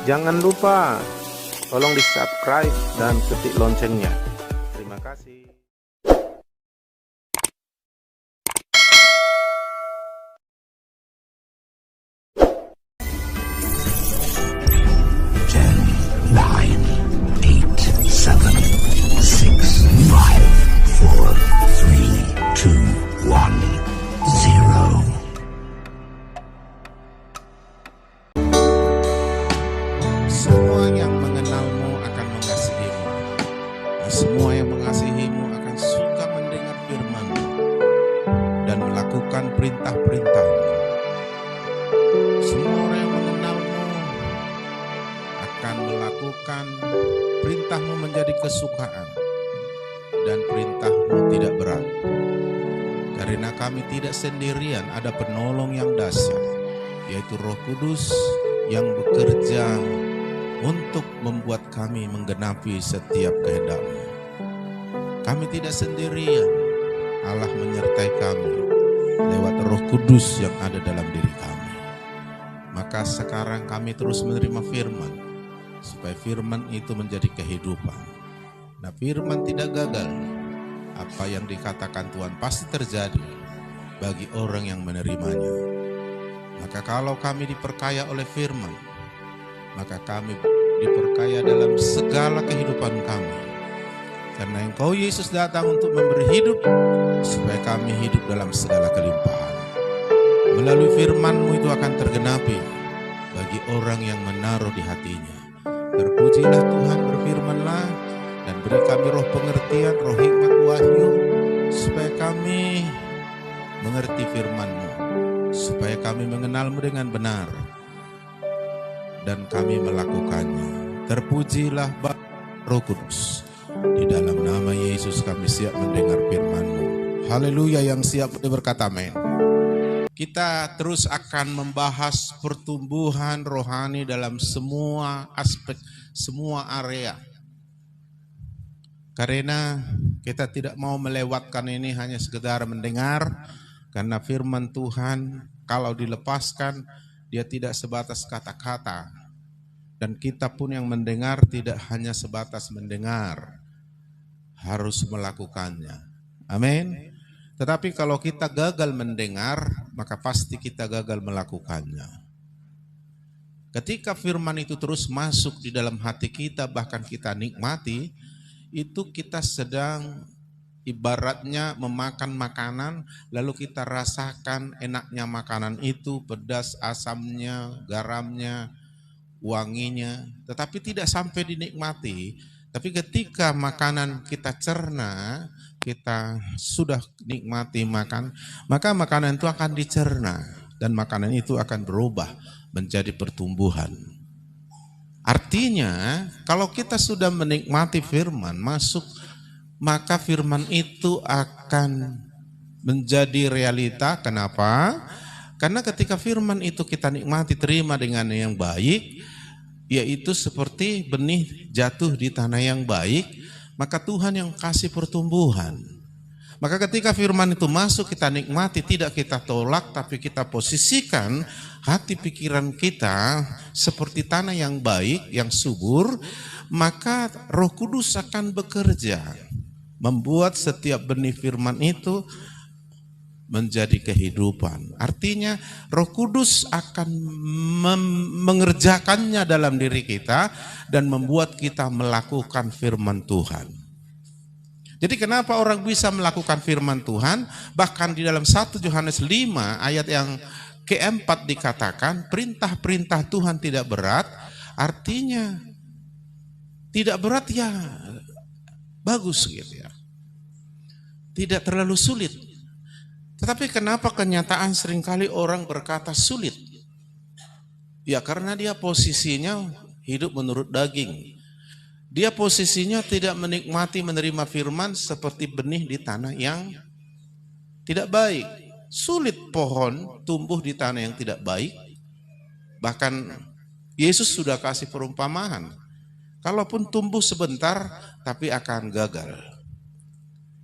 Jangan lupa tolong di-subscribe dan ketik loncengnya. Terima kasih. Semua yang mengenalmu akan mengasihimu. Dan semua yang mengasihimu akan suka mendengar firman-Mu dan melakukan perintah-perintah-Mu. Semua orang yang mengenalmu akan melakukan perintah-Mu menjadi kesukaan dan perintah-Mu tidak berat. Karena kami tidak sendirian, ada penolong yang dahsyat, yaitu Roh Kudus yang bekerja untuk membuat kami menggenapi setiap kehendak-Mu. Kami tidak sendirian, Allah menyertai kami lewat Roh Kudus yang ada dalam diri kami. Maka sekarang kami terus menerima firman, supaya firman itu menjadi kehidupan. Nah, firman tidak gagal. Apa yang dikatakan Tuhan pasti terjadi bagi orang yang menerimanya. Maka kalau kami diperkaya oleh firman, maka kami diperkaya dalam segala kehidupan kami. Karena Engkau Yesus datang untuk memberi hidup, supaya kami hidup dalam segala kelimpahan. Melalui firman-Mu itu akan tergenapi bagi orang yang menaruh di hatinya. Terpujilah Tuhan, berfirman-Lah dan beri kami roh pengertian, roh hikmat, wahyu, supaya kami mengerti firman-Mu, supaya kami mengenal-Mu dengan benar dan kami melakukannya. Terpujilah Roh Kudus. Di dalam nama Yesus kami siap mendengar firman-Mu. Haleluya, yang siap berkata amin. Kita terus akan membahas pertumbuhan rohani dalam semua aspek, semua area. Karena kita tidak mau melewatkan ini hanya sekedar mendengar, karena firman Tuhan kalau dilepaskan, dia tidak sebatas kata-kata. Dan kita pun yang mendengar tidak hanya sebatas mendengar, harus melakukannya. Amin. Tetapi kalau kita gagal mendengar, maka pasti kita gagal melakukannya. Ketika firman itu terus masuk di dalam hati kita, bahkan kita nikmati, itu kita sedang ibaratnya memakan makanan, lalu kita rasakan enaknya makanan itu, pedas, asamnya, garamnya, wanginya, tetapi tidak sampai dinikmati. Tapi ketika makanan kita cerna, kita sudah nikmati makan, maka makanan itu akan dicerna dan makanan itu akan berubah menjadi pertumbuhan. Artinya, kalau kita sudah menikmati firman masuk, maka firman itu akan menjadi realita. Kenapa? Karena ketika firman itu kita nikmati, terima dengan yang baik, yaitu seperti benih jatuh di tanah yang baik, maka Tuhan yang kasih pertumbuhan. Maka ketika firman itu masuk, kita nikmati, tidak kita tolak, tapi kita posisikan hati pikiran kita seperti tanah yang baik, yang subur, maka Roh Kudus akan bekerja, membuat setiap benih firman itu menjadi kehidupan. Artinya Roh Kudus akan mengerjakannya dalam diri kita dan membuat kita melakukan firman Tuhan. Jadi kenapa orang bisa melakukan firman Tuhan? Bahkan di dalam 1 Yohanes 5 ayat yang keempat dikatakan, perintah-perintah Tuhan tidak berat. Artinya tidak berat ya bagus gitu ya. Tidak terlalu sulit. Tetapi kenapa kenyataan seringkali orang berkata sulit? Ya karena dia posisinya hidup menurut daging. Dia posisinya tidak menikmati menerima firman seperti benih di tanah yang tidak baik. Sulit pohon tumbuh di tanah yang tidak baik. Bahkan Yesus sudah kasih perumpamaan. Kalaupun tumbuh sebentar tapi akan gagal.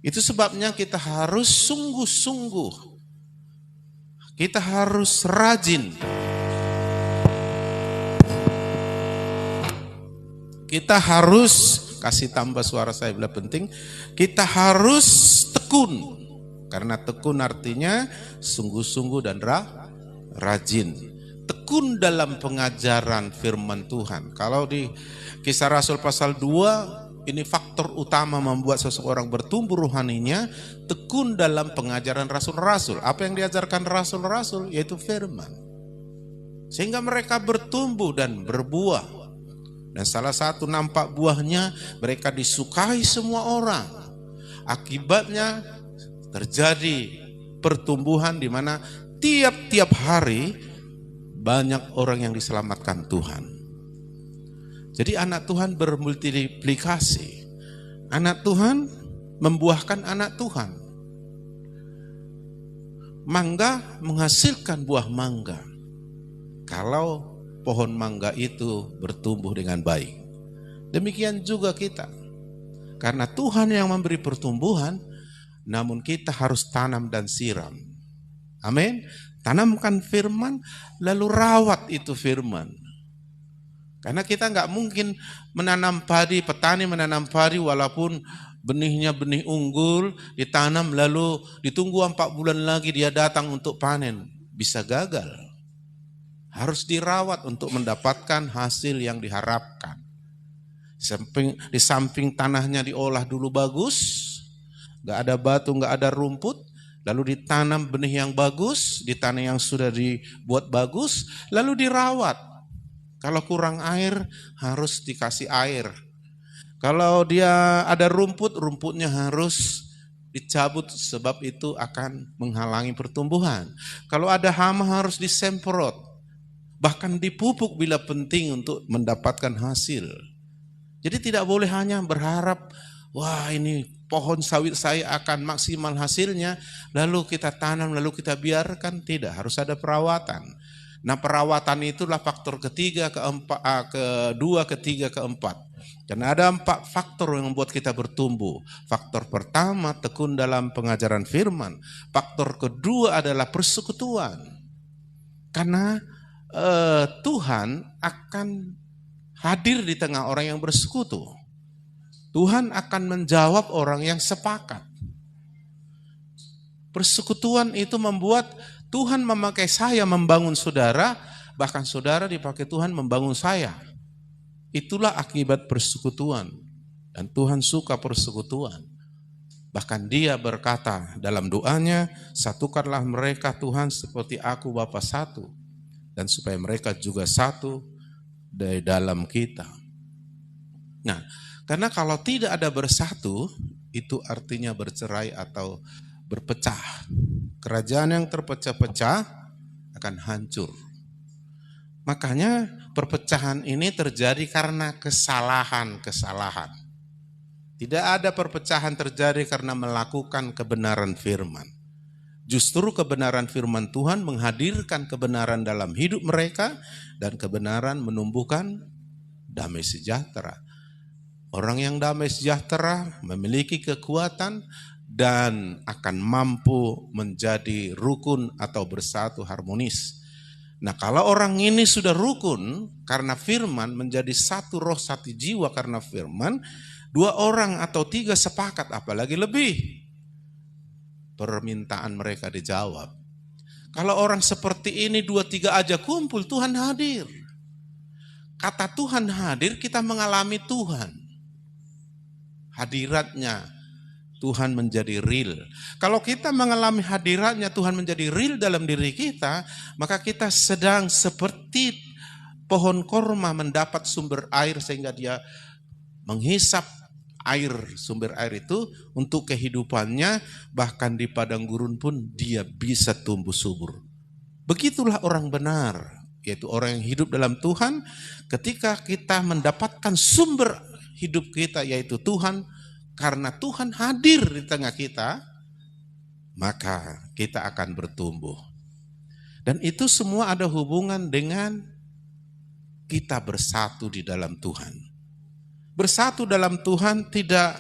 Itu sebabnya kita harus sungguh-sungguh. Kita harus rajin. Kita harus, kasih tambah suara saya bila penting, kita harus tekun. Karena tekun artinya sungguh-sungguh dan rajin. Tekun dalam pengajaran firman Tuhan. Kalau di Kisah Rasul pasal 2, ini faktor utama membuat seseorang bertumbuh rohaninya, tekun dalam pengajaran rasul-rasul. Apa yang diajarkan rasul-rasul? Yaitu firman. Sehingga mereka bertumbuh dan berbuah. Dan salah satu nampak buahnya, mereka disukai semua orang. Akibatnya terjadi pertumbuhan di mana tiap-tiap hari banyak orang yang diselamatkan Tuhan. Jadi anak Tuhan bermultiplikasi. Anak Tuhan membuahkan anak Tuhan. Mangga menghasilkan buah mangga. Kalau pohon mangga itu bertumbuh dengan baik. Demikian juga kita. Karena Tuhan yang memberi pertumbuhan, namun kita harus tanam dan siram. Amin. Tanamkan firman, lalu rawat itu firman. Karena kita nggak mungkin menanam padi, petani menanam padi walaupun benihnya benih unggul, ditanam lalu ditunggu 4 bulan lagi dia datang untuk panen. Bisa gagal. Harus dirawat untuk mendapatkan hasil yang diharapkan. Di samping tanahnya diolah dulu bagus, gak ada batu, gak ada rumput, lalu ditanam benih yang bagus, di tanah yang sudah dibuat bagus, lalu dirawat. Kalau kurang air, harus dikasih air. Kalau dia ada rumput, rumputnya harus dicabut sebab itu akan menghalangi pertumbuhan. Kalau ada hama harus disemprot. Bahkan dipupuk bila penting untuk mendapatkan hasil. Jadi tidak boleh hanya berharap, wah ini pohon sawit saya akan maksimal hasilnya, lalu kita tanam, lalu kita biarkan. Tidak, harus ada perawatan. Nah perawatan itulah faktor kedua, ketiga, keempat. Karena ada 4 faktor yang membuat kita bertumbuh. Faktor pertama, tekun dalam pengajaran firman. Faktor kedua adalah persekutuan. Karena Tuhan akan hadir di tengah orang yang bersekutu. Tuhan akan menjawab orang yang sepakat. Persekutuan itu membuat Tuhan memakai saya membangun saudara, bahkan saudara dipakai Tuhan membangun saya. Itulah akibat persekutuan. Dan Tuhan suka persekutuan. Bahkan dia berkata dalam doanya, satukanlah mereka Tuhan seperti aku Bapa satu. Dan supaya mereka juga satu dari dalam kita. Nah, karena kalau tidak ada bersatu, itu artinya bercerai atau berpecah. Kerajaan yang terpecah-pecah akan hancur. Makanya perpecahan ini terjadi karena kesalahan-kesalahan. Tidak ada perpecahan terjadi karena melakukan kebenaran firman. Justru kebenaran firman Tuhan menghadirkan kebenaran dalam hidup mereka dan kebenaran menumbuhkan damai sejahtera. Orang yang damai sejahtera memiliki kekuatan dan akan mampu menjadi rukun atau bersatu harmonis. Nah kalau orang ini sudah rukun karena firman, menjadi satu roh satu jiwa karena firman, 2 orang atau 3 sepakat apalagi lebih. Permintaan mereka dijawab. Kalau orang seperti ini 2-3 aja kumpul, Tuhan hadir. Kata Tuhan hadir, kita mengalami Tuhan. Hadiratnya Tuhan menjadi real. Kalau kita mengalami hadiratnya Tuhan menjadi real dalam diri kita, maka kita sedang seperti pohon korma mendapat sumber air sehingga dia menghisap air, sumber air itu untuk kehidupannya, bahkan di padang gurun pun dia bisa tumbuh subur. Begitulah orang benar, yaitu orang yang hidup dalam Tuhan. Ketika kita mendapatkan sumber hidup kita yaitu Tuhan, karena Tuhan hadir di tengah kita, maka kita akan bertumbuh. Dan itu semua ada hubungan dengan kita bersatu di dalam Tuhan. Bersatu dalam Tuhan tidak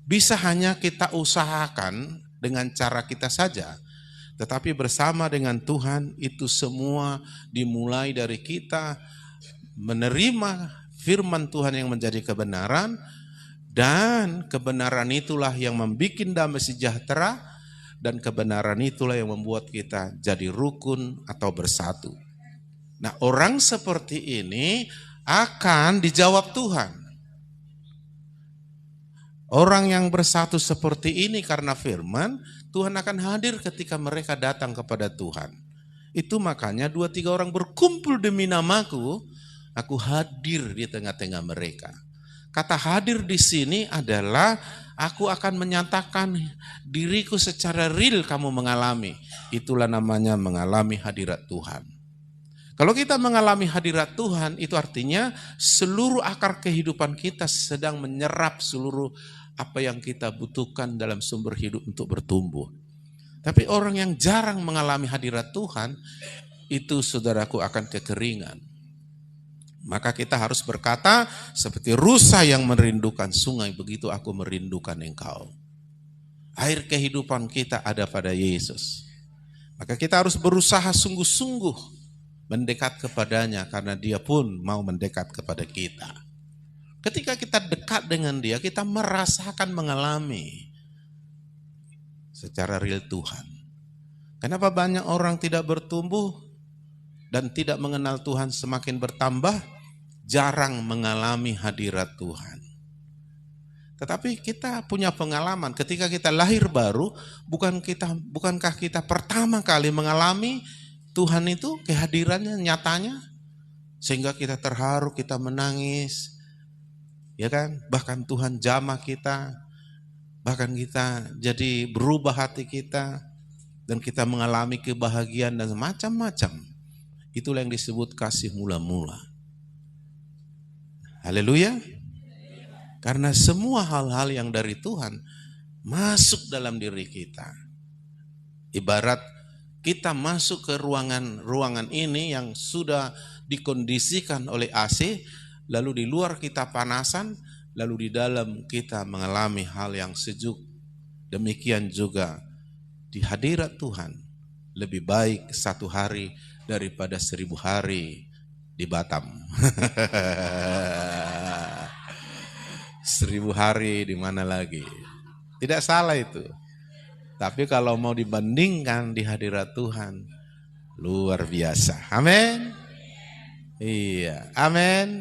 bisa hanya kita usahakan dengan cara kita saja. Tetapi bersama dengan Tuhan itu semua dimulai dari kita menerima firman Tuhan yang menjadi kebenaran, dan kebenaran itulah yang membuat damai sejahtera, dan kebenaran itulah yang membuat kita jadi rukun atau bersatu. Nah, orang seperti ini akan dijawab Tuhan. Orang yang bersatu seperti ini karena firman, Tuhan akan hadir ketika mereka datang kepada Tuhan. Itu makanya 2-3 orang berkumpul demi namaku, aku hadir di tengah-tengah mereka. Kata hadir di sini adalah aku akan menyatakan diriku secara real kamu mengalami. Itulah namanya mengalami hadirat Tuhan. Kalau kita mengalami hadirat Tuhan, itu artinya seluruh akar kehidupan kita sedang menyerap seluruh apa yang kita butuhkan dalam sumber hidup untuk bertumbuh. Tapi orang yang jarang mengalami hadirat Tuhan, itu saudaraku akan kekeringan. Maka kita harus berkata, seperti rusa yang merindukan sungai, begitu aku merindukan engkau. Air kehidupan kita ada pada Yesus. Maka kita harus berusaha sungguh-sungguh mendekat kepadanya, karena dia pun mau mendekat kepada kita. Ketika kita dekat dengan dia, kita merasakan mengalami secara real Tuhan. Kenapa banyak orang tidak bertumbuh dan tidak mengenal Tuhan semakin bertambah? Jarang mengalami hadirat Tuhan. Tetapi kita punya pengalaman ketika kita lahir baru, bukankah kita pertama kali mengalami Tuhan itu kehadirannya nyatanya, sehingga kita terharu, kita menangis, ya kan? Bahkan Tuhan jamah kita, bahkan kita jadi berubah hati kita, dan kita mengalami kebahagiaan dan macam-macam. Itulah yang disebut kasih mula-mula. Haleluya. Karena semua hal-hal yang dari Tuhan masuk dalam diri kita. Ibarat kita masuk ke ruangan ini yang sudah dikondisikan oleh AC, lalu di luar kita panasan, lalu di dalam kita mengalami hal yang sejuk. Demikian juga di hadirat Tuhan, lebih baik 1 hari daripada 1000 hari di Batam. 1000 hari di mana lagi? Tidak salah itu. Tapi kalau mau dibandingkan di hadirat Tuhan, luar biasa. Amin. Iya, amin.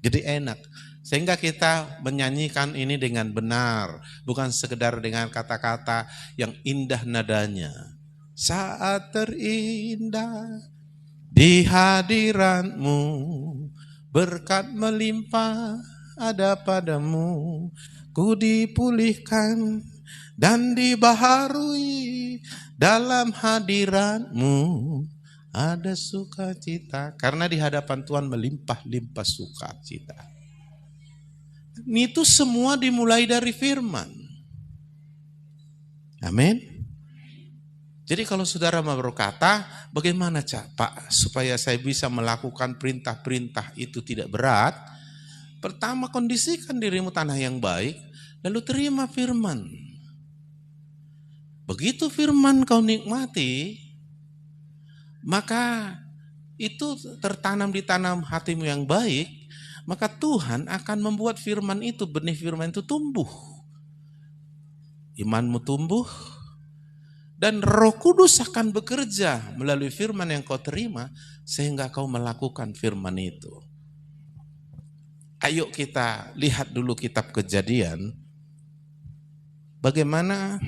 Jadi enak. Sehingga kita menyanyikan ini dengan benar, bukan sekedar dengan kata-kata yang indah nadanya. Saat terindah di hadirat-Mu, berkat melimpah ada padamu, ku dipulihkan dan dibaharui dalam hadirat-Mu, ada sukacita. Karena di hadapan Tuhan melimpah-limpah sukacita. Itu semua dimulai dari firman. Amin. Jadi kalau saudara mau berkata, bagaimana Pak supaya saya bisa melakukan perintah-perintah itu tidak berat? Pertama, kondisikan dirimu tanah yang baik, lalu terima firman. Begitu firman kau nikmati, maka itu tertanam di tanam hatimu yang baik, maka Tuhan akan membuat firman itu, benih firman itu tumbuh. Imanmu tumbuh, dan Roh Kudus akan bekerja melalui firman yang kau terima, sehingga kau melakukan firman itu. Ayo kita lihat dulu kitab Kejadian, bagaimana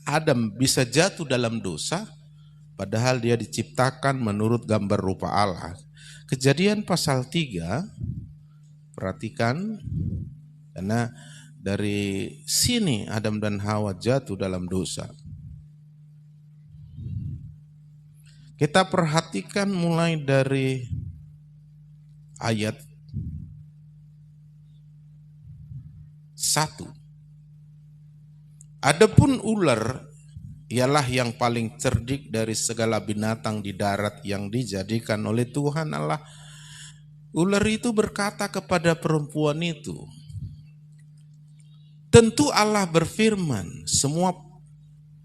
Adam bisa jatuh dalam dosa, padahal dia diciptakan menurut gambar rupa Allah. Kejadian pasal 3, perhatikan, karena dari sini Adam dan Hawa jatuh dalam dosa. Kita perhatikan mulai dari ayat 1. Adapun ular ialah yang paling cerdik dari segala binatang di darat yang dijadikan oleh Tuhan Allah. Ular itu berkata kepada perempuan itu, tentu Allah berfirman, semua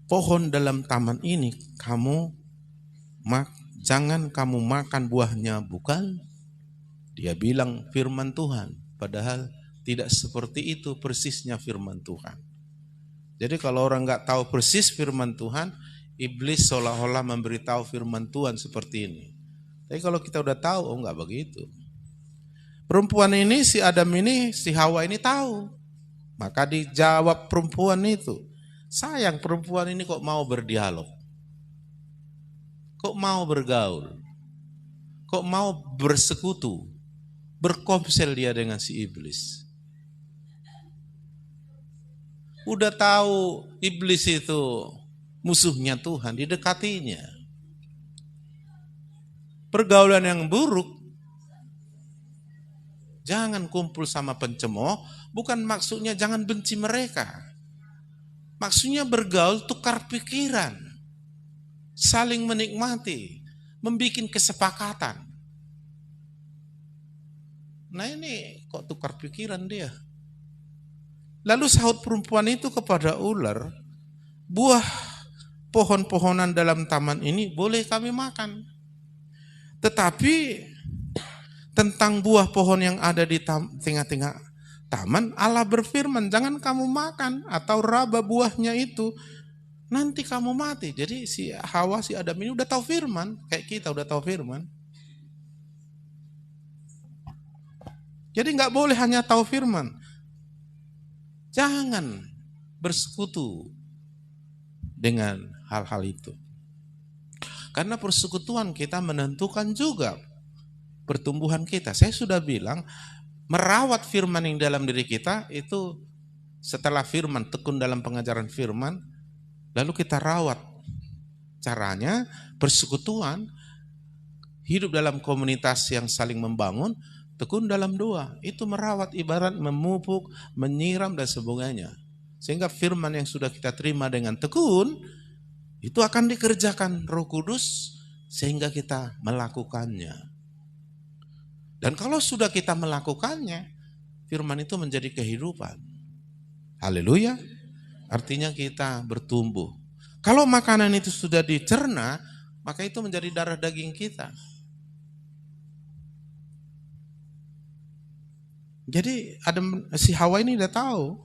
pohon dalam taman ini jangan kamu makan buahnya, bukan? Dia bilang firman Tuhan, padahal tidak seperti itu persisnya firman Tuhan. Jadi kalau orang nggak tahu persis firman Tuhan, iblis seolah-olah memberitahu firman Tuhan seperti ini. Tapi kalau kita udah tahu, oh nggak begitu. Perempuan ini, si Adam ini, si Hawa ini tahu. Maka dijawab perempuan itu, sayang perempuan ini kok mau berdialog, kok mau bergaul, kok mau bersekutu, berkomsel dia dengan si iblis. Udah tahu iblis itu musuhnya Tuhan, didekatinya. Pergaulan yang buruk, jangan kumpul sama pencemooh, bukan maksudnya jangan benci mereka. Maksudnya bergaul, tukar pikiran, saling menikmati, membuat kesepakatan. Nah ini kok tukar pikiran dia. Lalu sahut perempuan itu kepada ular, buah pohon-pohonan dalam taman ini boleh kami makan. Tetapi tentang buah pohon yang ada di tengah-tengah taman, Allah berfirman, jangan kamu makan atau raba buahnya itu, nanti kamu mati. Jadi si Hawa, si Adam ini udah tahu firman, kayak kita udah tahu firman. Jadi nggak boleh hanya tahu firman. Jangan bersekutu dengan hal-hal itu. Karena persekutuan kita menentukan juga pertumbuhan kita. Saya sudah bilang, merawat firman yang dalam diri kita itu setelah firman, tekun dalam pengajaran firman, lalu kita rawat. Caranya persekutuan, hidup dalam komunitas yang saling membangun, tekun dalam doa, itu merawat, ibarat memupuk, menyiram dan sebagainya. Sehingga firman yang sudah kita terima dengan tekun, itu akan dikerjakan Roh Kudus sehingga kita melakukannya. Dan kalau sudah kita melakukannya, firman itu menjadi kehidupan. Haleluya. Artinya kita bertumbuh. Kalau makanan itu sudah dicerna, maka itu menjadi darah daging kita. Jadi si Hawa ini udah tahu.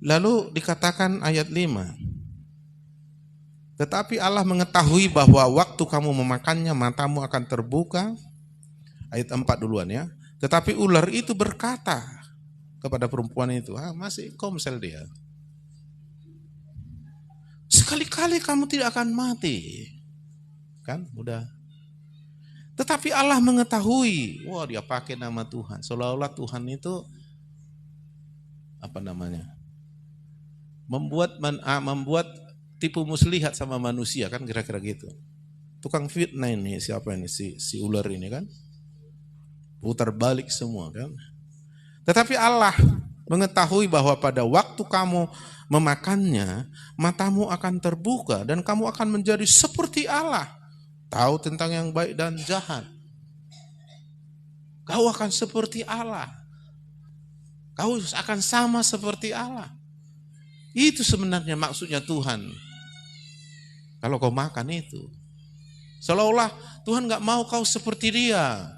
Lalu dikatakan ayat 5. Tetapi Allah mengetahui bahwa waktu kamu memakannya matamu akan terbuka. Ayat 4 duluan ya. Tetapi ular itu berkata kepada perempuan itu, masih komsel dia. Sekali-kali kamu tidak akan mati. Kan udah. Tetapi Allah mengetahui, dia pakai nama Tuhan. Seolah-olah Tuhan itu membuat tipu muslihat sama manusia, kan kira-kira gitu. Tukang fitnah ini siapa ini si ular ini kan? Putar balik semua kan. Tetapi Allah mengetahui bahwa pada waktu kamu memakannya, matamu akan terbuka dan kamu akan menjadi seperti Allah. Tahu tentang yang baik dan jahat. Kau akan seperti Allah. Kau akan sama seperti Allah. Itu sebenarnya maksudnya Tuhan. Kalau kau makan itu. Seolah-olah Tuhan gak mau kau seperti dia.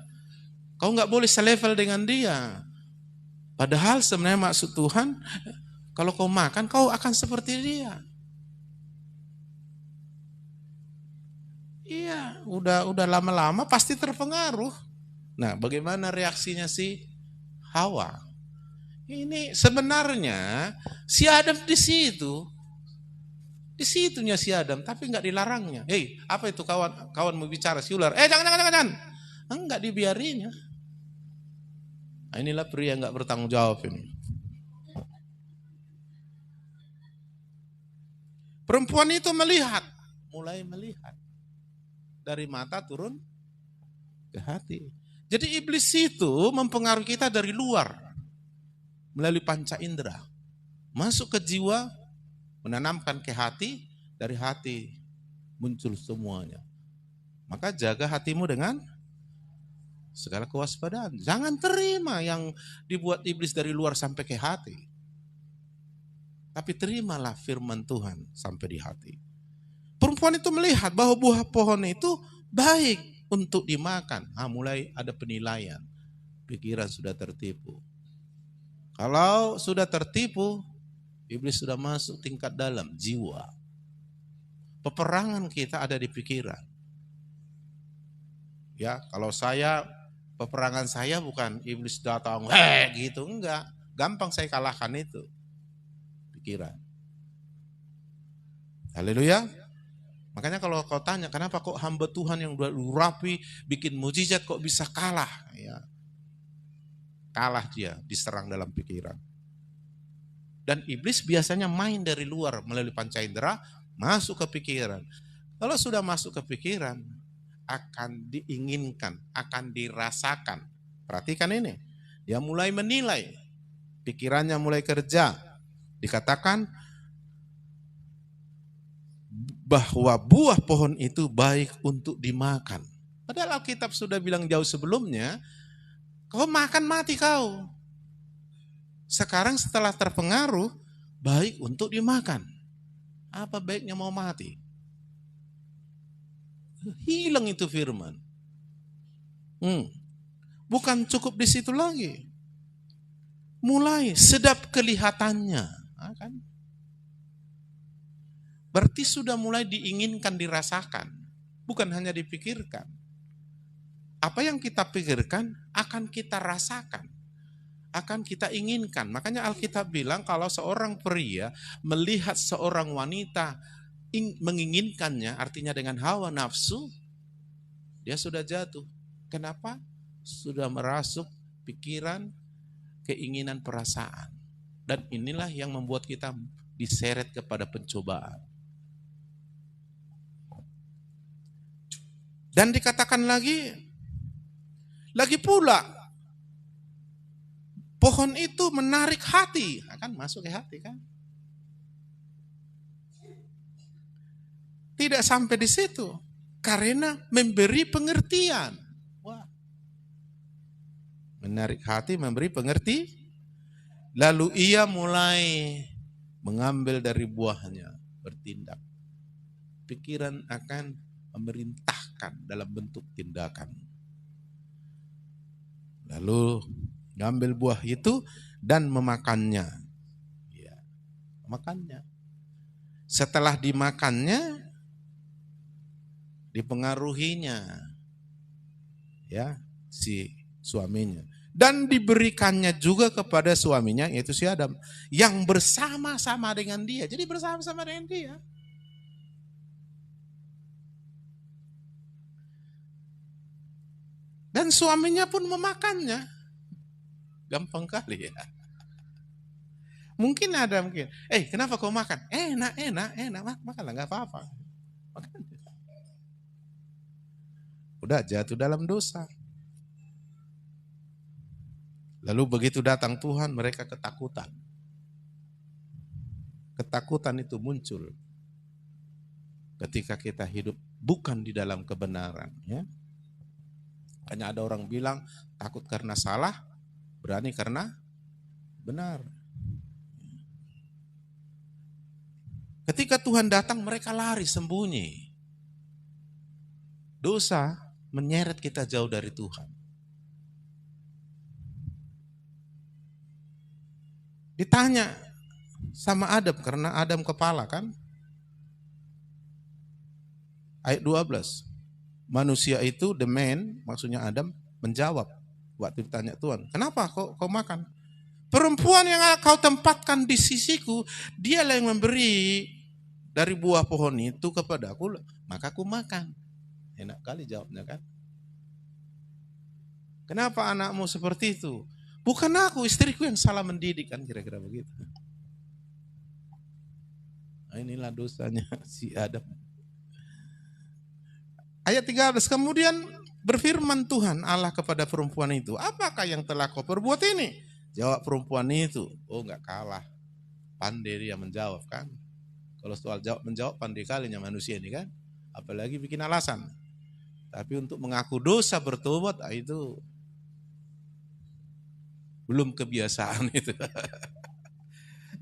Kau gak boleh selevel dengan dia. Padahal sebenarnya maksud Tuhan, kalau kau makan kau akan seperti dia. Iya, udah lama-lama pasti terpengaruh. Nah, bagaimana reaksinya si Hawa? Ini sebenarnya si Adam di situ. Di situnya si Adam, tapi enggak dilarangnya. Hei, apa itu kawan mau bicara si ular? Jangan. Enggak dibiarinnya. Nah, inilah pria enggak bertanggung jawab ini. Perempuan itu mulai melihat. Dari mata turun ke hati. Jadi iblis itu mempengaruhi kita dari luar. Melalui panca indera. Masuk ke jiwa, menanamkan ke hati, dari hati muncul semuanya. Maka jaga hatimu dengan segala kewaspadaan. Jangan terima yang dibuat iblis dari luar sampai ke hati. Tapi terimalah firman Tuhan sampai di hati. Perempuan itu melihat bahwa buah pohon itu baik untuk dimakan. Mulai ada penilaian. Pikiran sudah tertipu. Kalau sudah tertipu, iblis sudah masuk tingkat dalam jiwa. Peperangan kita ada di pikiran. Ya, kalau peperangan saya bukan iblis datang, gitu, enggak. Gampang saya kalahkan itu. Pikiran. Haleluya. Makanya kalau kau tanya, kenapa kok hamba Tuhan yang udah rapi, bikin mujizat kok bisa kalah? Ya. Kalah dia, diserang dalam pikiran. Dan iblis biasanya main dari luar, melalui panca indera, masuk ke pikiran. Kalau sudah masuk ke pikiran, akan diinginkan, akan dirasakan. Perhatikan ini, dia mulai menilai, pikirannya mulai kerja. Dikatakan, bahwa buah pohon itu baik untuk dimakan. Padahal Alkitab sudah bilang jauh sebelumnya, kau makan mati kau. Sekarang setelah terpengaruh, baik untuk dimakan. Apa baiknya mau mati? Hilang itu firman. Bukan cukup di situ lagi. Mulai sedap kelihatannya. Kan? Berarti sudah mulai diinginkan, dirasakan. Bukan hanya dipikirkan. Apa yang kita pikirkan akan kita rasakan. Akan kita inginkan. Makanya Alkitab bilang kalau seorang pria melihat seorang wanita menginginkannya, artinya dengan hawa nafsu, dia sudah jatuh. Kenapa? Sudah merasuk pikiran, keinginan, perasaan. Dan inilah yang membuat kita diseret kepada pencobaan. Dan dikatakan lagi pula, pohon itu menarik hati, akan masuk ke hati kan? Tidak sampai di situ, karena memberi pengertian. Wah. Menarik hati, memberi pengerti. Lalu ia mulai mengambil dari buahnya, bertindak. Pikiran akan memerintahkan dalam bentuk tindakan. Lalu mengambil buah itu dan memakannya. Ya, makannya. Setelah dimakannya, dipengaruhinya, ya, si suaminya. Dan diberikannya juga kepada suaminya, yaitu si Adam, yang bersama-sama dengan dia. Jadi bersama-sama dengan dia. Dan suaminya pun memakannya. Gampang kali ya. Mungkin ada, kenapa kau makan? Enak, makanlah, gak apa-apa. Makan. Udah jatuh dalam dosa. Lalu begitu datang Tuhan, mereka ketakutan. Ketakutan itu muncul ketika kita hidup bukan di dalam kebenaran, ya. Hanya ada orang bilang takut karena salah, berani karena benar. Ketika Tuhan datang, mereka lari sembunyi. Dosa menyeret kita jauh dari Tuhan. Ditanya sama Adam, karena Adam kepala kan. Ayat 12. Manusia itu, the man, maksudnya Adam, menjawab waktu ditanya Tuhan, kenapa kau makan? Perempuan yang kau tempatkan di sisiku, dialah yang memberi dari buah pohon itu kepada aku, maka aku makan. Enak kali jawabnya kan. Kenapa anakmu seperti itu? Bukan aku, istriku yang salah mendidik, kan kira-kira begitu. Nah, inilah dosanya si Adam. Ayat 13, kemudian berfirman Tuhan Allah kepada perempuan itu, apakah yang telah kau perbuat ini? Jawab perempuan itu, enggak kalah. Pandai dia menjawab kan. Kalau soal menjawab pandai kalinya manusia ini kan. Apalagi bikin alasan. Tapi untuk mengaku dosa bertobat, itu belum kebiasaan itu.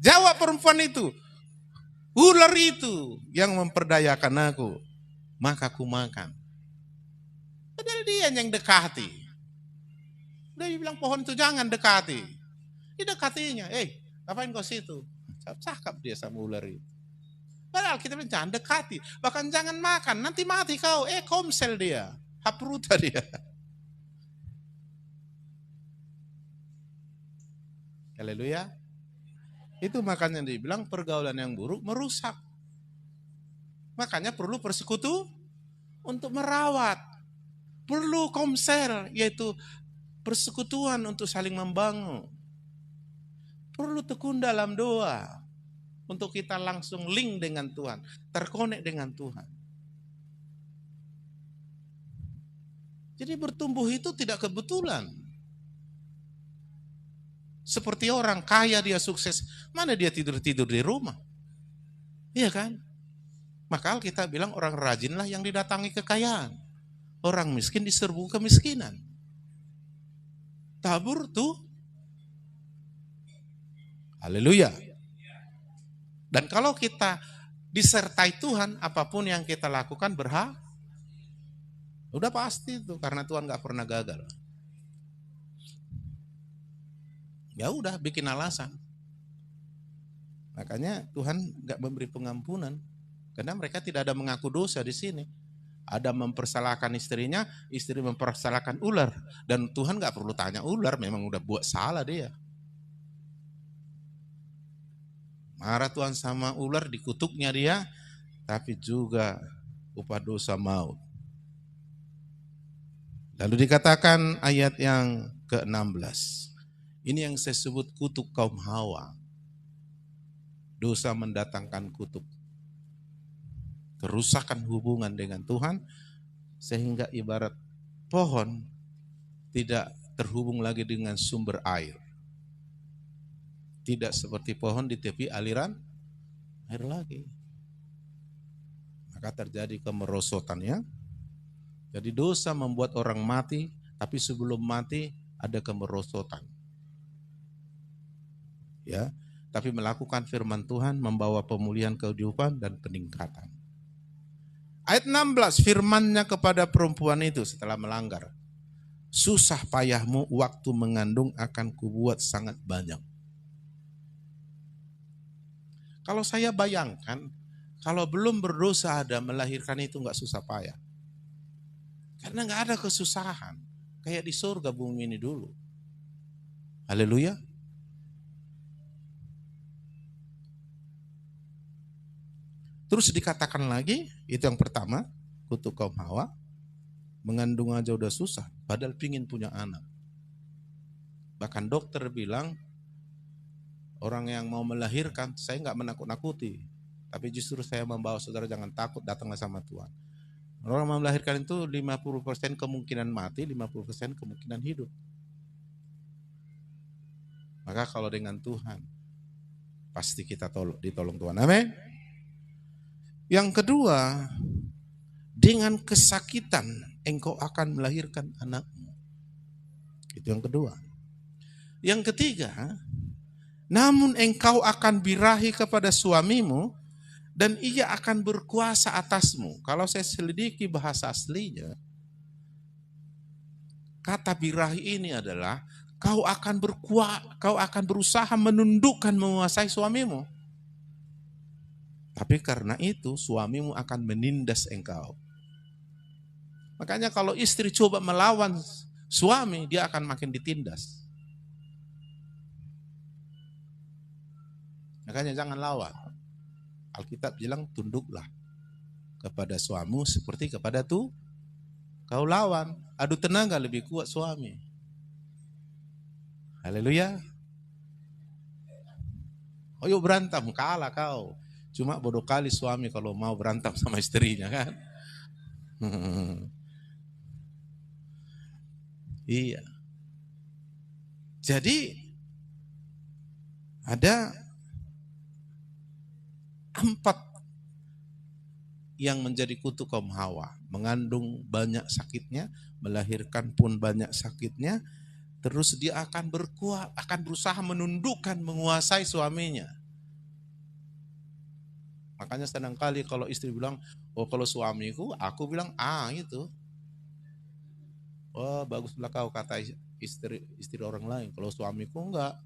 Jawab perempuan itu, ular itu yang memperdayakan aku, maka aku makan. dia yang dekati. Dia bilang pohon itu jangan dekati. Dia dekatinya, ngapain kau situ? Cakap dia sama ular itu. Padahal kita bilang jangan dekati, bahkan jangan makan, nanti mati kau. Komsel dia, hapruta dia. Haleluya. Itu makanya dibilang pergaulan yang buruk merusak. Makanya perlu persekutu untuk merawat. Perlu komsel, yaitu persekutuan untuk saling membangun. Perlu tekun dalam doa. Untuk kita langsung link dengan Tuhan. Terkonek dengan Tuhan. Jadi bertumbuh itu tidak kebetulan. Seperti orang kaya dia sukses. Mana dia tidur-tidur di rumah? Iya kan? Maka kita bilang orang rajinlah yang didatangi kekayaan. Orang miskin diserbu kemiskinan. Tabur tuh. Haleluya. Dan kalau kita disertai Tuhan, apapun yang kita lakukan berhak. Udah pasti itu, karena Tuhan gak pernah gagal. Ya udah, bikin alasan. Makanya Tuhan gak memberi pengampunan, karena mereka tidak ada mengaku dosa di sini. Ada mempersalahkan istrinya, istri mempersalahkan ular. Dan Tuhan gak perlu tanya ular, memang udah buat salah dia. Marah Tuhan sama ular, dikutuknya dia, tapi juga upah dosa maut. Lalu dikatakan ayat yang ke-16. Ini yang saya sebut kutuk kaum Hawa. Dosa mendatangkan kutuk. Kerusakan hubungan dengan Tuhan, sehingga ibarat pohon tidak terhubung lagi dengan sumber air. Tidak seperti pohon di tepi aliran air lagi. Maka terjadi kemerosotannya. Jadi dosa membuat orang mati, tapi sebelum mati ada kemerosotan. Ya, tapi melakukan firman Tuhan membawa pemulihan kehidupan dan peningkatan. Ayat 16, firman-Nya kepada perempuan itu setelah melanggar. Susah payahmu waktu mengandung akan kubuat sangat banyak. Kalau saya bayangkan, kalau belum berdosa ada melahirkan itu enggak susah payah. Karena enggak ada kesusahan. Kayak di surga bumi ini dulu. Haleluya. Terus dikatakan lagi, itu yang pertama, kutuk kaum Hawa. Mengandung aja udah susah, padahal pingin punya anak. Bahkan dokter bilang, orang yang mau melahirkan, saya enggak menakut-nakuti. Tapi justru saya membawa saudara jangan takut, datanglah sama Tuhan. Orang mau melahirkan itu 50% kemungkinan mati, 50% kemungkinan hidup. Maka kalau dengan Tuhan, pasti kita ditolong Tuhan. Amin. Yang kedua, dengan kesakitan engkau akan melahirkan anakmu. Itu yang kedua. Yang ketiga, namun engkau akan birahi kepada suamimu dan ia akan berkuasa atasmu. Kalau saya selidiki bahasa aslinya, kata birahi ini adalah kau akan berusaha menundukkan menguasai suamimu. Tapi karena itu suamimu akan menindas engkau. Makanya kalau istri coba melawan suami, dia akan makin ditindas. Makanya jangan lawan. Alkitab bilang tunduklah kepada suamimu seperti kepada kau lawan. Adu tenaga lebih kuat suami. Haleluya. Oh yuk berantem, kalah kau. Cuma bodoh kali suami kalau mau berantem sama istrinya kan. Iya. Jadi ada 4 yang menjadi kutuk kaum Hawa. Mengandung banyak sakitnya, melahirkan pun banyak sakitnya. Terus dia akan berusaha menundukkan, menguasai suaminya. Makanya senang kali kalau istri bilang, oh kalau suamiku, aku bilang, itu. Oh, baguslah kau kata istri orang lain. Kalau suamiku enggak,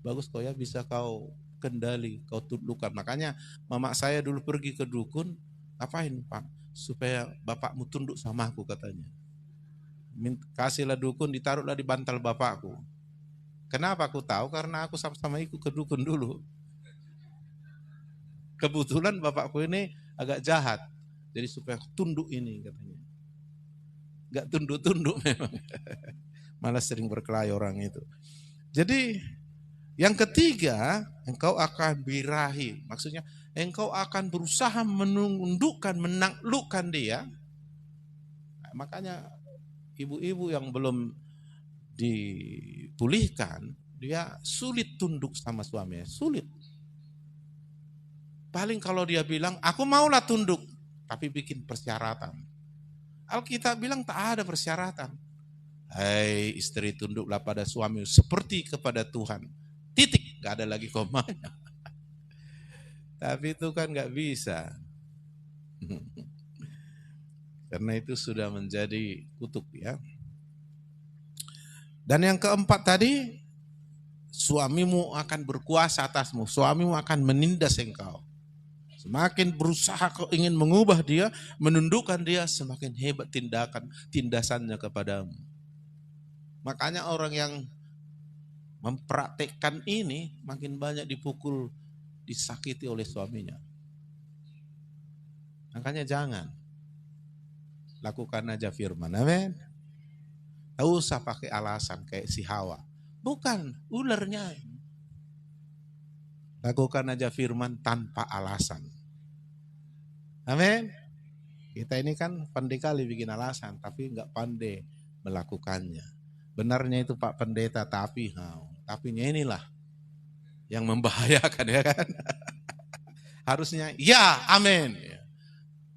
bagus kau ya bisa kau kendali, kau tundukkan. Makanya mama saya dulu pergi ke dukun, ngapain Pak? Supaya bapakmu tunduk sama aku katanya. Kasihlah dukun, ditaruhlah di bantal bapakku. Kenapa aku tahu? Karena aku sama-sama ikut ke dukun dulu. Kebetulan bapakku ini agak jahat, jadi supaya tunduk ini katanya. Gak tunduk-tunduk memang. Malah sering berkelahi orang itu. Jadi yang ketiga, engkau akan birahi. Maksudnya engkau akan berusaha menundukkan, menaklukkan dia. Nah, makanya ibu-ibu yang belum dipulihkan, dia sulit tunduk sama suaminya. Sulit. Paling kalau dia bilang, aku maulah tunduk. Tapi bikin persyaratan. Alkitab bilang tak ada persyaratan. Hai istri, tunduklah pada suami seperti kepada Tuhan. Titik, gak ada lagi komanya. Tapi itu kan gak bisa. Karena itu sudah menjadi kutuk ya. Dan yang keempat tadi, suamimu akan berkuasa atasmu. Suamimu akan menindas engkau. Semakin berusaha kau ingin mengubah dia, menundukkan dia, semakin hebat tindasannya kepadamu. Makanya orang yang mempraktekkan ini makin banyak dipukul, disakiti oleh suaminya. Makanya jangan. Lakukan aja firman. Amin. Tak usah pakai alasan kayak si Hawa. Bukan, ularnya. Lakukan aja firman tanpa alasan. Amin. Kita ini kan pandai kali bikin alasan, tapi enggak pandai melakukannya. Benarnya itu Pak Pendeta, tapinya inilah yang membahayakan ya kan. Harusnya ya amin.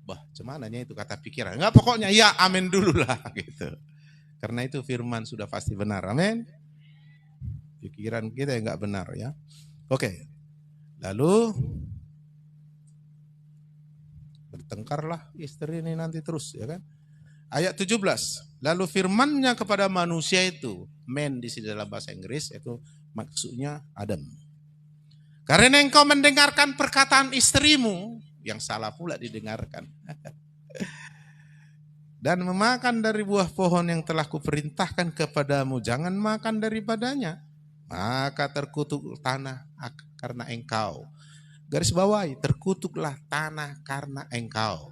Bah, cumananya itu kata pikiran. Enggak, pokoknya ya amin dulu lah gitu. Karena itu firman sudah pasti benar. Amin. Pikiran kita yang enggak benar ya. Oke. Lalu bertengkarlah istri ini nanti terus ya kan. Ayat 17. Lalu firmannya kepada manusia itu, man di sini dalam bahasa Inggris itu maksudnya Adam. Karena engkau mendengarkan perkataan istrimu, yang salah pula didengarkan. Dan memakan dari buah pohon yang telah kuperintahkan kepadamu, jangan makan daripadanya. Maka terkutuk tanah karena engkau. Garis bawahi, terkutuklah tanah karena engkau.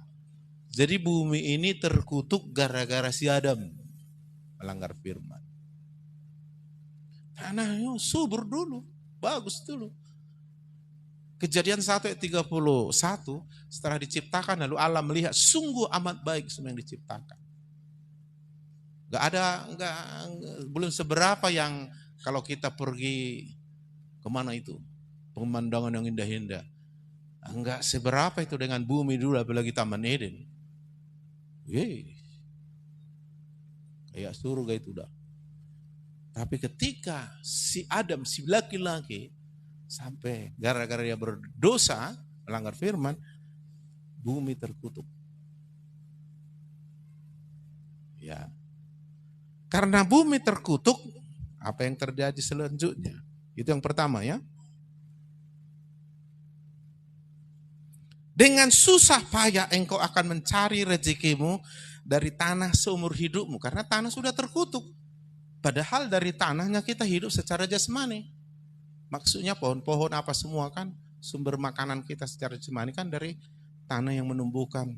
Jadi bumi ini terkutuk gara-gara si Adam melanggar firman. Tanahnya subur dulu, bagus dulu. Kejadian 1 ayat 31, setelah diciptakan lalu Allah melihat sungguh amat baik semua yang diciptakan. Belum seberapa yang kalau kita pergi kemana itu, pemandangan yang indah-indah. Enggak seberapa itu dengan bumi dulu, apalagi Taman Eden. Kayak surga itu dah. Tapi ketika si Adam, si laki-laki, sampai gara-gara dia berdosa, melanggar firman, bumi terkutuk. Ya. Karena bumi terkutuk, apa yang terjadi selanjutnya? Itu yang pertama ya. Dengan susah payah engkau akan mencari rezekimu dari tanah seumur hidupmu. Karena tanah sudah terkutuk. Padahal dari tanahnya kita hidup secara jasmani. Maksudnya pohon-pohon apa semua kan sumber makanan kita secara jasmani kan dari tanah yang menumbuhkan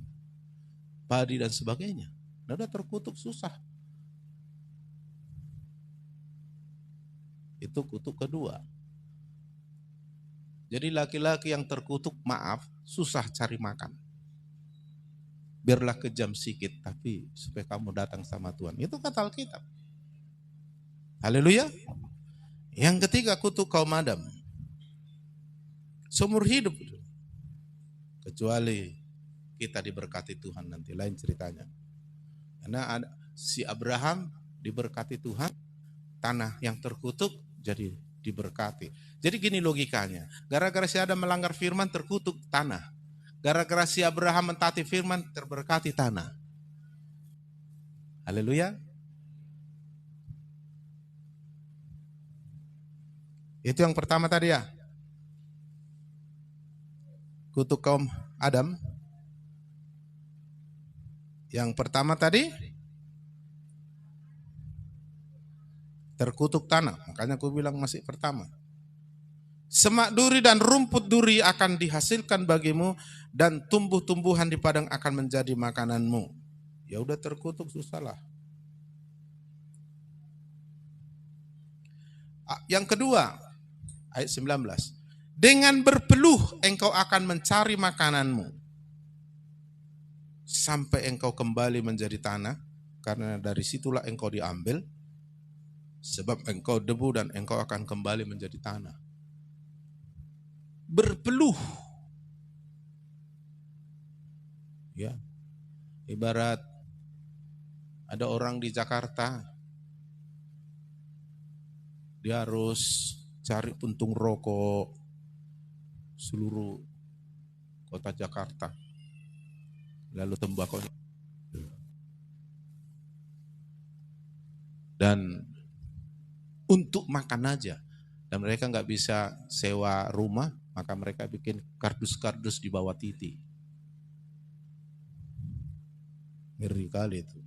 padi dan sebagainya. Nah, udah terkutuk susah. Itu kutuk kedua. Jadi laki-laki yang terkutuk, maaf, susah cari makan. Biarlah kejam sikit, tapi supaya kamu datang sama Tuhan. Itu kata Alkitab. Haleluya. Yang ketiga, kutuk kaum Adam. Seumur hidup. Kecuali kita diberkati Tuhan nanti, lain ceritanya. Karena si Abraham diberkati Tuhan, tanah yang terkutuk jadi diberkati. Jadi gini logikanya, gara-gara si Adam melanggar firman terkutuk tanah. Gara-gara si Abraham mentaati firman terberkati tanah. Haleluya. Itu yang pertama tadi ya. Kutuk kaum Adam. Yang pertama tadi terkutuk tanah. Makanya aku bilang masih pertama. Semak duri dan rumput duri akan dihasilkan bagimu dan tumbuh-tumbuhan di padang akan menjadi makananmu. Ya udah terkutuk, susahlah. Yang kedua, ayat 19. Dengan berpeluh engkau akan mencari makananmu sampai engkau kembali menjadi tanah, karena dari situlah engkau diambil, sebab engkau debu dan engkau akan kembali menjadi tanah. Berpeluh. Ya. Ibarat ada orang di Jakarta, dia harus cari puntung rokok seluruh kota Jakarta. Lalu tembakau. Dan untuk makan aja. Dan mereka nggak bisa sewa rumah, maka mereka bikin kardus-kardus di bawah titi. Ngeri kali itu.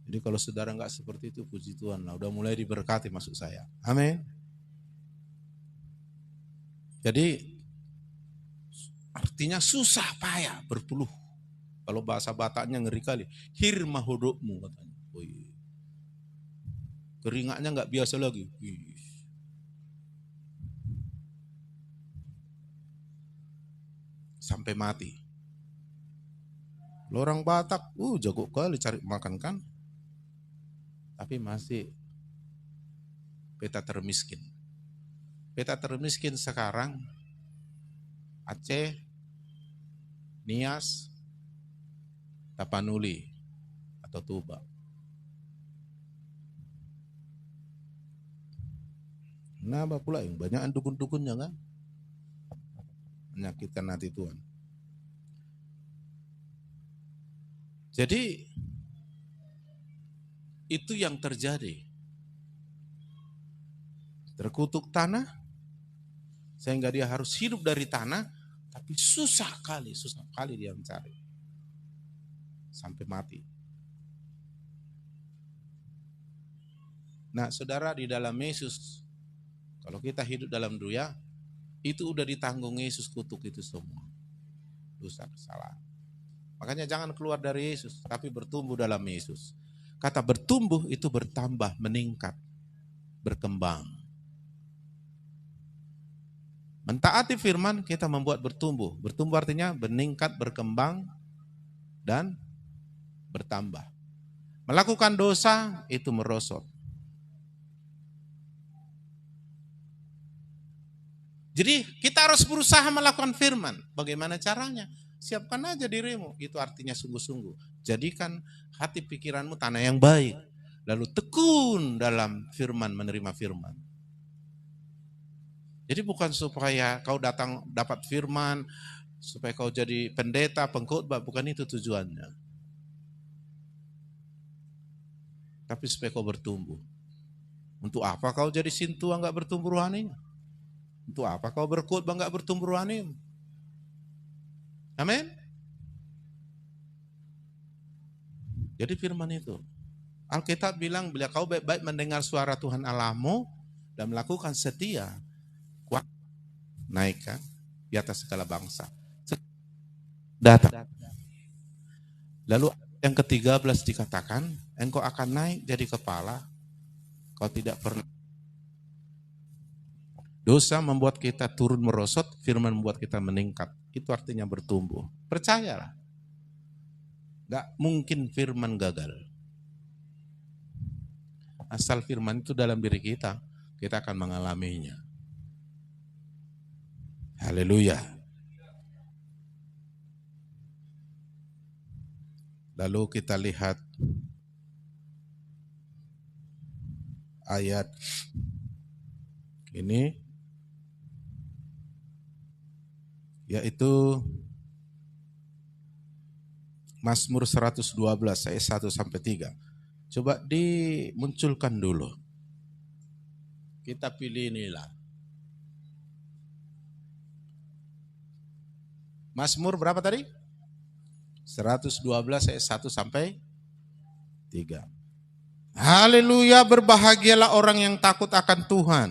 Jadi kalau saudara nggak seperti itu, puji Tuhan lah, udah mulai diberkati maksud saya. Amin. Jadi artinya susah payah berpeluh. Kalau bahasa Bataknya ngeri kali. Hirma hodokmu katanya. Keringatnya nggak biasa lagi. Sampai mati. Orang Batak, jago kali cari makan kan. Tapi masih peta termiskin. Peta termiskin sekarang Aceh, Nias, Tapanuli atau Tuba. Kenapa pula yang banyak dukun-dukunnya kan? Menyakitkan hati Tuhan. Jadi itu yang terjadi. Terkutuk tanah, sehingga dia harus hidup dari tanah, tapi susah kali dia mencari. Sampai mati. Nah saudara, di dalam Yesus, kalau kita hidup dalam dunia, itu udah ditanggung Yesus kutuk itu semua. Dosa, kesalahan. Makanya jangan keluar dari Yesus, tapi bertumbuh dalam Yesus. Kata bertumbuh itu bertambah, meningkat, berkembang. Mentaati firman kita membuat bertumbuh. Bertumbuh artinya meningkat, berkembang, dan bertambah. Melakukan dosa itu merosot. Jadi kita harus berusaha melakukan firman. Bagaimana caranya? Siapkan aja dirimu. Itu artinya sungguh-sungguh. Jadikan hati pikiranmu tanah yang baik. Lalu tekun dalam firman, menerima firman. Jadi bukan supaya kau datang dapat firman, supaya kau jadi pendeta, pengkhotbah, bukan itu tujuannya. Tapi supaya kau bertumbuh. Untuk apa kau jadi sintua enggak bertumbuh rohaninya? Untuk apa kau berkhotbah enggak bertumbuh rohani? Amin. Jadi firman itu. Alkitab bilang, bila kau baik-baik mendengar suara Tuhan Allahmu dan melakukan setia, kuat naikkan di atas segala bangsa. Datang. Lalu yang ke-13 dikatakan, engkau akan naik jadi kepala, kau tidak pernah. Dosa membuat kita turun merosot, firman membuat kita meningkat. Itu artinya bertumbuh. Percayalah. Gak mungkin firman gagal. Asal firman itu dalam diri kita akan mengalaminya. Haleluya. Lalu kita lihat ayat ini, yaitu Mazmur 112 ayat 1 sampai 3. Coba dimunculkan dulu. Kita pilih inilah. Mazmur berapa tadi? 112 ayat 1 sampai 3. Haleluya, berbahagialah orang yang takut akan Tuhan.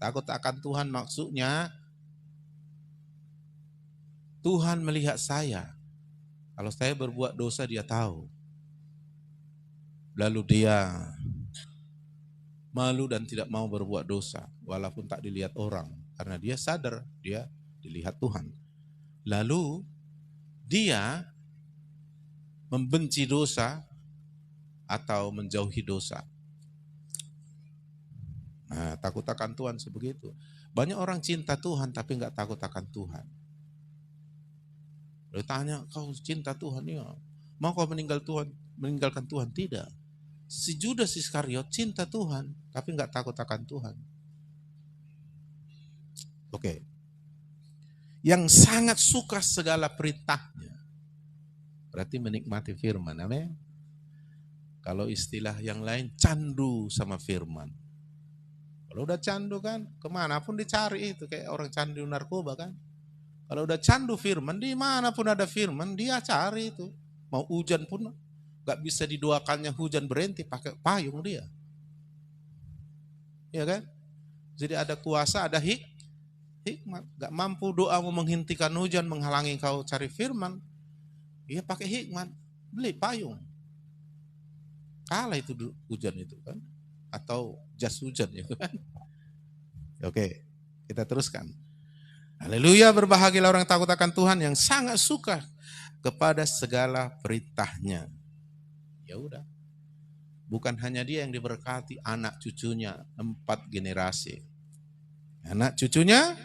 Takut akan Tuhan maksudnya Tuhan melihat saya. Kalau saya berbuat dosa dia tahu. Lalu dia malu dan tidak mau berbuat dosa walaupun tak dilihat orang. Karena dia sadar dia dilihat Tuhan. Lalu dia membenci dosa atau menjauhi dosa. Nah, takut akan Tuhan sebegitu. Banyak orang cinta Tuhan tapi enggak takut akan Tuhan. Lalu tanya, kau cinta Tuhan ya? Mau kau meninggalkan Tuhan? Tidak. Si Judas Iskariot cinta Tuhan tapi enggak takut akan Tuhan. Oke. Yang sangat suka segala perintahnya. Berarti menikmati firman. Amin. Kalau istilah yang lain, candu sama firman. Kalau udah candu kan, kemanapun dicari itu. Kayak orang candu narkoba kan. Kalau udah candu firman, dimanapun ada firman, dia cari itu. Mau hujan pun, gak bisa didoakannya hujan berhenti, pakai payung dia. Iya kan? Jadi ada kuasa, ada hikmat. Gak mampu doamu menghentikan hujan, menghalangi kau cari firman. Iya pakai hikmat, beli payung. Kalah itu hujan itu kan. Atau jas hujan itu kan. Oke, kita teruskan. Haleluya, berbahagialah orang takut akan Tuhan yang sangat suka kepada segala perintahnya. Ya udah. Bukan hanya dia yang diberkati, anak cucunya 4 generasi. Anak cucunya,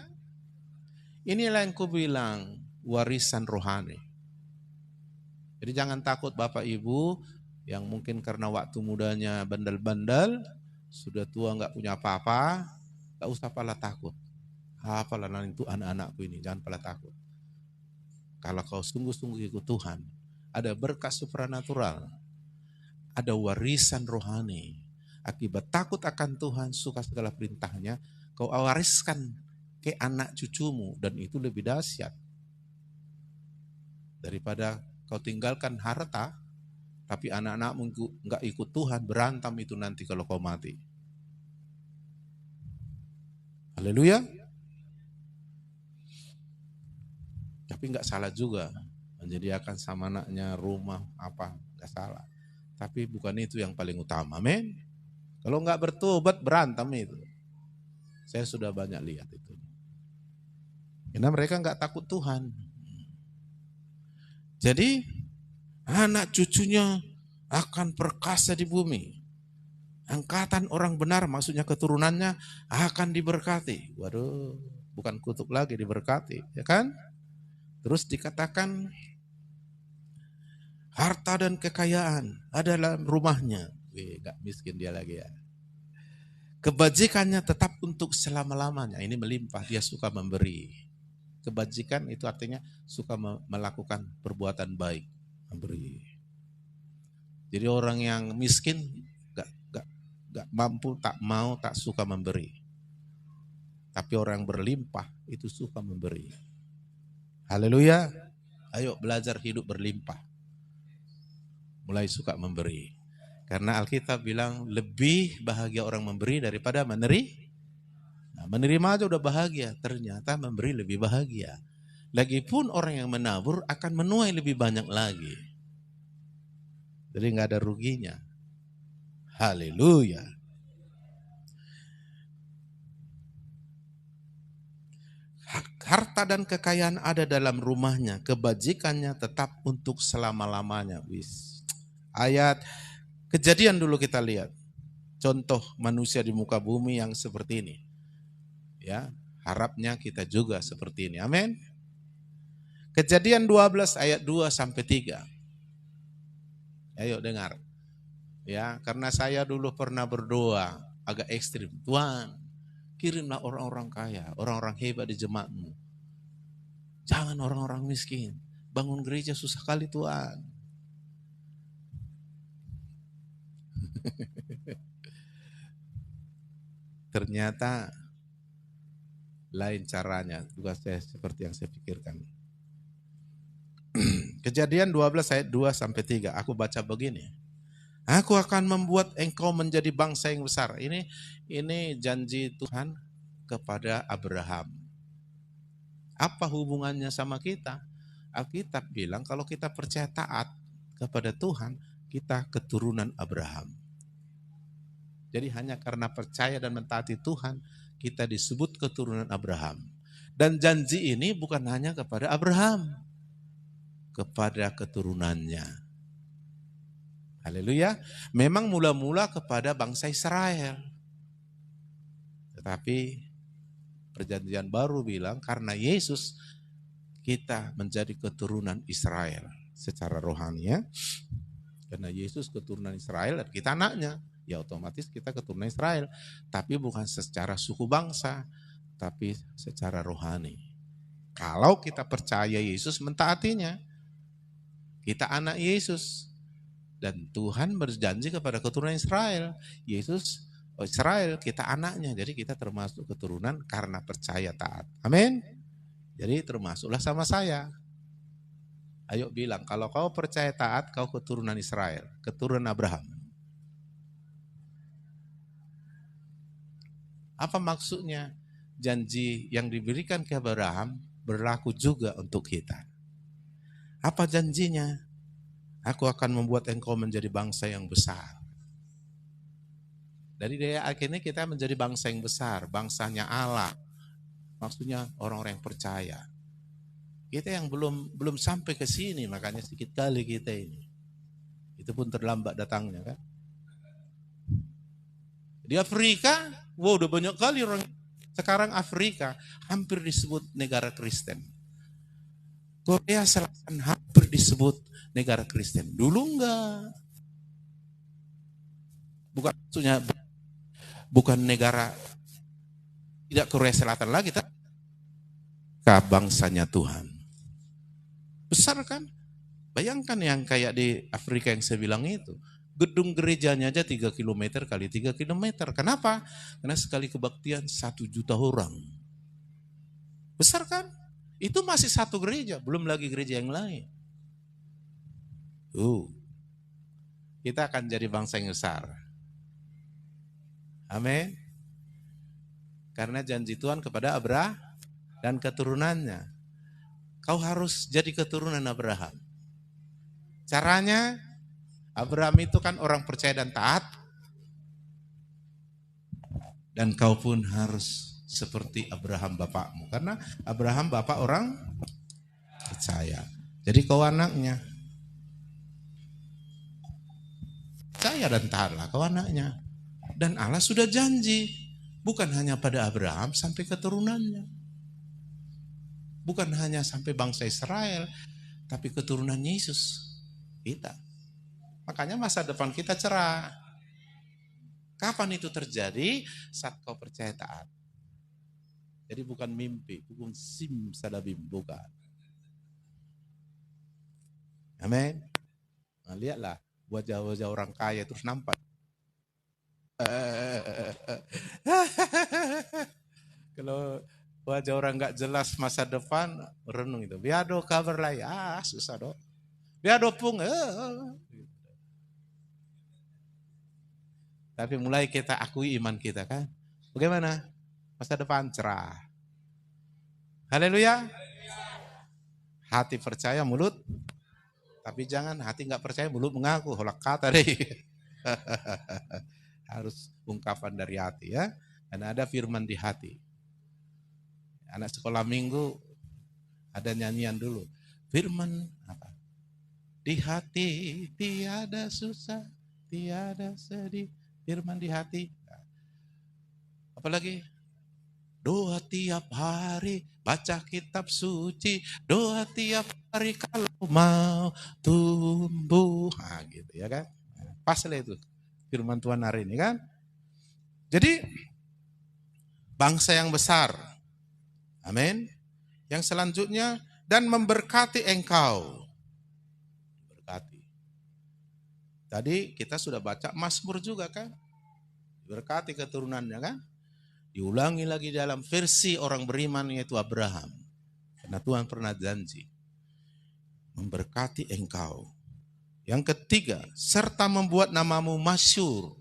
inilah yang ku bilang warisan rohani. Jadi jangan takut Bapak Ibu yang mungkin karena waktu mudanya bandel-bandel, sudah tua nggak punya apa-apa, nggak usah pala takut. Apalah nanti itu anak-anakku ini, jangan pala takut. Kalau kau sungguh-sungguh ikut Tuhan, ada berkat supranatural, ada warisan rohani. Akibat takut akan Tuhan, suka segala perintahnya, kau wariskan ke anak cucumu dan itu lebih dahsyat. Daripada kau tinggalkan harta, tapi anak-anakmu nggak ikut Tuhan, berantem itu nanti kalau kau mati. Haleluya. Tapi nggak salah juga menyediakan sama anaknya rumah apa, nggak salah. Tapi bukan itu yang paling utama, men. Kalau nggak bertobat berantem itu. Saya sudah banyak lihat itu. Karena mereka nggak takut Tuhan. Jadi anak cucunya akan perkasa di bumi. Angkatan orang benar maksudnya keturunannya akan diberkati. Waduh, bukan kutuk lagi, diberkati, ya kan? Terus dikatakan harta dan kekayaan ada dalam rumahnya. Gak miskin dia lagi ya. Kebajikannya tetap untuk selama-lamanya. Ini melimpah, dia suka memberi. Kebajikan itu artinya suka melakukan perbuatan baik, memberi. Jadi orang yang miskin gak mampu, tak mau, tak suka memberi. Tapi orang yang berlimpah itu suka memberi. Haleluya. Ayo belajar hidup berlimpah. Mulai suka memberi. Karena Alkitab bilang lebih bahagia orang memberi daripada menerima. Nah, menerima aja udah bahagia, ternyata memberi lebih bahagia. Lagipun orang yang menabur akan menuai lebih banyak lagi. Jadi gak ada ruginya. Haleluya. Harta dan kekayaan ada dalam rumahnya, kebajikannya tetap untuk selama-lamanya. Ayat Kejadian dulu kita lihat. Contoh manusia di muka bumi yang seperti ini. Ya, harapnya kita juga seperti ini. Amin. Kejadian 12 ayat 2 sampai 3. Ayo dengar. Ya, karena saya dulu pernah berdoa agak ekstrim. Tuhan, kirimlah orang-orang kaya, orang-orang hebat di jemaatmu. Jangan orang-orang miskin. bangun gereja susah kali Tuhan. Ternyata lain caranya, bukan seperti yang saya pikirkan. Kejadian 12 ayat 2 sampai 3, aku baca begini. Aku akan membuat engkau menjadi bangsa yang besar. Ini janji Tuhan kepada Abraham. Apa hubungannya sama kita? Alkitab bilang kalau kita percaya taat kepada Tuhan, kita keturunan Abraham. Jadi hanya karena percaya dan mentaati Tuhan, kita disebut keturunan Abraham. Dan janji ini bukan hanya kepada Abraham, kepada keturunannya. Haleluya. Memang mula-mula kepada bangsa Israel. Tetapi perjanjian baru bilang karena Yesus kita menjadi keturunan Israel secara rohani ya. Karena Yesus keturunan Israel dan kita anaknya, ya otomatis kita keturunan Israel. Tapi bukan secara suku bangsa, tapi secara rohani. Kalau kita percaya Yesus mentaatinya, kita anak Yesus. Dan Tuhan berjanji kepada keturunan Israel. Yesus Israel, kita anaknya. Jadi kita termasuk keturunan karena percaya taat. Amin. Jadi termasuklah sama saya. Ayo bilang, kalau kau percaya taat, kau keturunan Israel. Keturunan Abraham. Apa maksudnya? Janji yang diberikan ke Abraham berlaku juga untuk kita. Apa janjinya? Aku akan membuat engkau menjadi bangsa yang besar. Dari daya akhirnya kita menjadi bangsa yang besar, bangsanya Allah. Maksudnya orang-orang yang percaya. Kita yang belum sampai ke sini, makanya sedikit kali kita ini. Itu pun terlambat datangnya kan. Di Afrika, wow udah banyak kali orang. Sekarang Afrika hampir disebut negara Kristen. Korea Selatan hampir disebut negara Kristen. Dulu enggak. Bukan maksudnya bukan negara tidak Korea Selatan lagi, tapi bangsanya Tuhan. Besar kan? Bayangkan yang kayak di Afrika yang saya bilang itu. Gedung gerejanya aja 3 km kali 3 km. Kenapa? Karena sekali kebaktian 1 juta orang. Besar kan? Itu masih satu gereja, belum lagi gereja yang lain. Kita akan jadi bangsa yang besar. Amin. Karena janji Tuhan kepada Abraham dan keturunannya. Kau harus jadi keturunan Abraham. Caranya, Abraham itu kan orang percaya dan taat. Dan kau pun harus seperti Abraham bapakmu. Karena Abraham bapak orang percaya. Jadi kau anaknya. Percaya dan taatlah kau anaknya. Dan Allah sudah janji. Bukan hanya pada Abraham sampai keturunannya. Bukan hanya sampai bangsa Israel. Tapi keturunan Yesus. Kita. Makanya masa depan kita cerah. Kapan itu terjadi? Saat kau percaya taat. Jadi bukan mimpi, bukan simsalabim, bukan. Amin. Nah, lihatlah wajah-wajah orang kaya terus nampak. Kalau wajah orang nggak jelas masa depan, renung itu. Biado kabar lah ya, susah dong. Biado pung. Tapi mulai kita akui iman kita kan. Bagaimana? Masa depan cerah. Haleluya. Hati percaya, mulut. Tapi jangan hati nggak percaya, mulut mengaku. Holak kata deh. Harus ungkapan dari hati ya. Dan ada firman di hati. Anak sekolah minggu ada nyanyian dulu. Firman apa? Di hati tiada susah, tiada sedih. Firman di hati. Apalagi? Doa tiap hari, baca kitab suci. Doa tiap hari kalau mau tumbuh. Nah, gitu ya kan. Pas lah itu firman Tuhan hari ini kan. Jadi bangsa yang besar. Amin. Yang selanjutnya dan memberkati engkau. Berkati. Tadi kita sudah baca Mazmur juga kan? Berkati keturunannya kan? Diulangi lagi dalam versi orang beriman yaitu Abraham. Karena Tuhan pernah janji. Memberkati engkau. Yang ketiga, serta membuat namamu masyhur.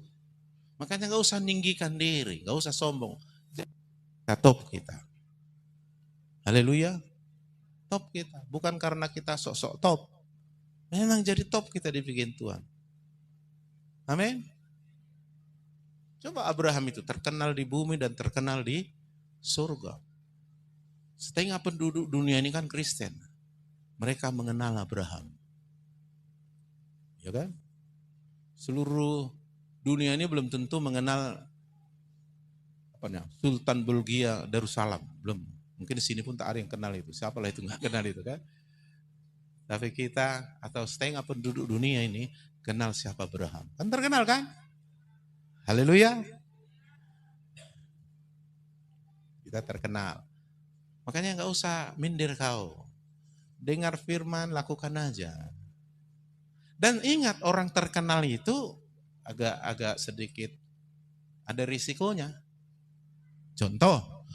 Makanya gak usah ninggikan diri, gak usah sombong. Kita top kita. Haleluya. Top kita. Bukan karena kita sok-sok top. Memang jadi top kita dibikin Tuhan. Amin. Coba Abraham itu terkenal di bumi dan terkenal di surga. Setengah penduduk dunia ini kan Kristen. Mereka mengenal Abraham. Ya kan? Seluruh dunia ini belum tentu mengenal Sultan Bulgia Darussalam. Belum. Mungkin di sini pun tak ada yang kenal itu. Siapalah itu nggak kenal itu kan? Tapi kita atau setengah penduduk dunia ini kenal siapa Abraham. Kan terkenal kan? Haleluya. Kita terkenal. Makanya nggak usah minder kau. Dengar firman, lakukan aja. Dan ingat orang terkenal itu agak sedikit ada risikonya. Contoh,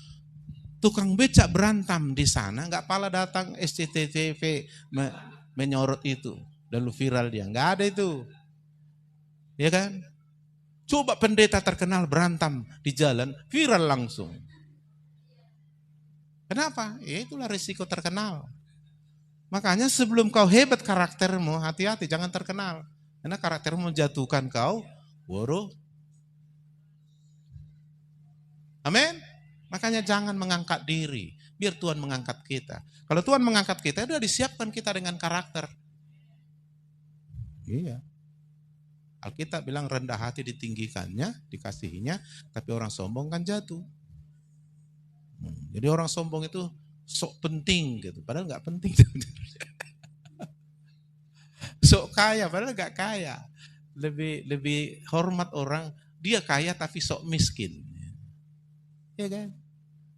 tukang becak berantem di sana, nggak pala datang SCTV menyorot itu, lalu viral dia, nggak ada itu, ya kan? Coba pendeta terkenal berantem di jalan, viral langsung. Kenapa? Ya itulah risiko terkenal. Makanya sebelum kau hebat karaktermu, hati-hati jangan terkenal. Karena karaktermu menjatuhkan kau, waduh. Amin. Makanya jangan mengangkat diri, biar Tuhan mengangkat kita. Kalau Tuhan mengangkat kita, sudah disiapkan kita dengan karakter. Iya. Alkitab bilang rendah hati ditinggikannya, dikasihinya, tapi orang sombong kan jatuh. Jadi orang sombong itu sok penting gitu, padahal nggak penting. Sok kaya, padahal nggak kaya. Lebih hormat orang, dia kaya tapi sok miskin. Ya kan?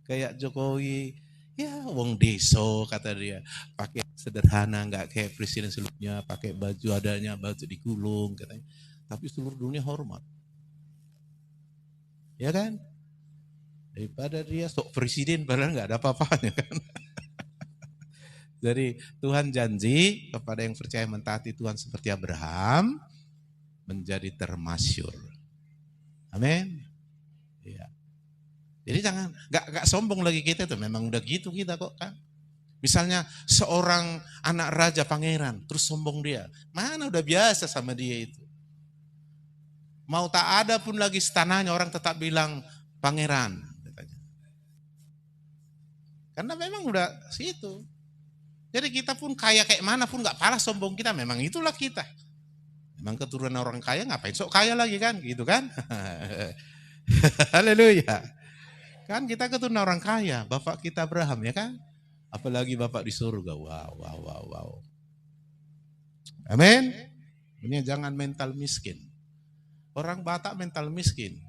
Kayak Jokowi, ya wong deso kata dia, pakai sederhana, nggak kayak presiden sebelumnya, pakai baju adanya, baju digulung katanya. Tapi seluruh dunia hormat. Ya kan? Daripada dia sok presiden padahal nggak ada apa-apanya kan. Jadi Tuhan janji kepada yang percaya mentaati Tuhan seperti Abraham menjadi termasyhur. Amin. Ya. Jadi jangan nggak sombong lagi kita tuh, memang udah gitu kita kok kan. Misalnya seorang anak raja pangeran terus sombong dia, mana udah biasa sama dia itu. Mau tak ada pun lagi istananya orang tetap bilang pangeran katanya. Karena memang udah situ. Jadi kita pun kaya kayak mana pun nggak kalah sombong kita, memang itulah kita. Memang keturunan orang kaya ngapain sok kaya lagi kan, gitu kan? Haleluya. Kan kita keturunan orang kaya, bapak kita Abraham ya kan? Apalagi bapak di surga. Wow. Amin. Ini jangan mental miskin. Orang Batak mental miskin.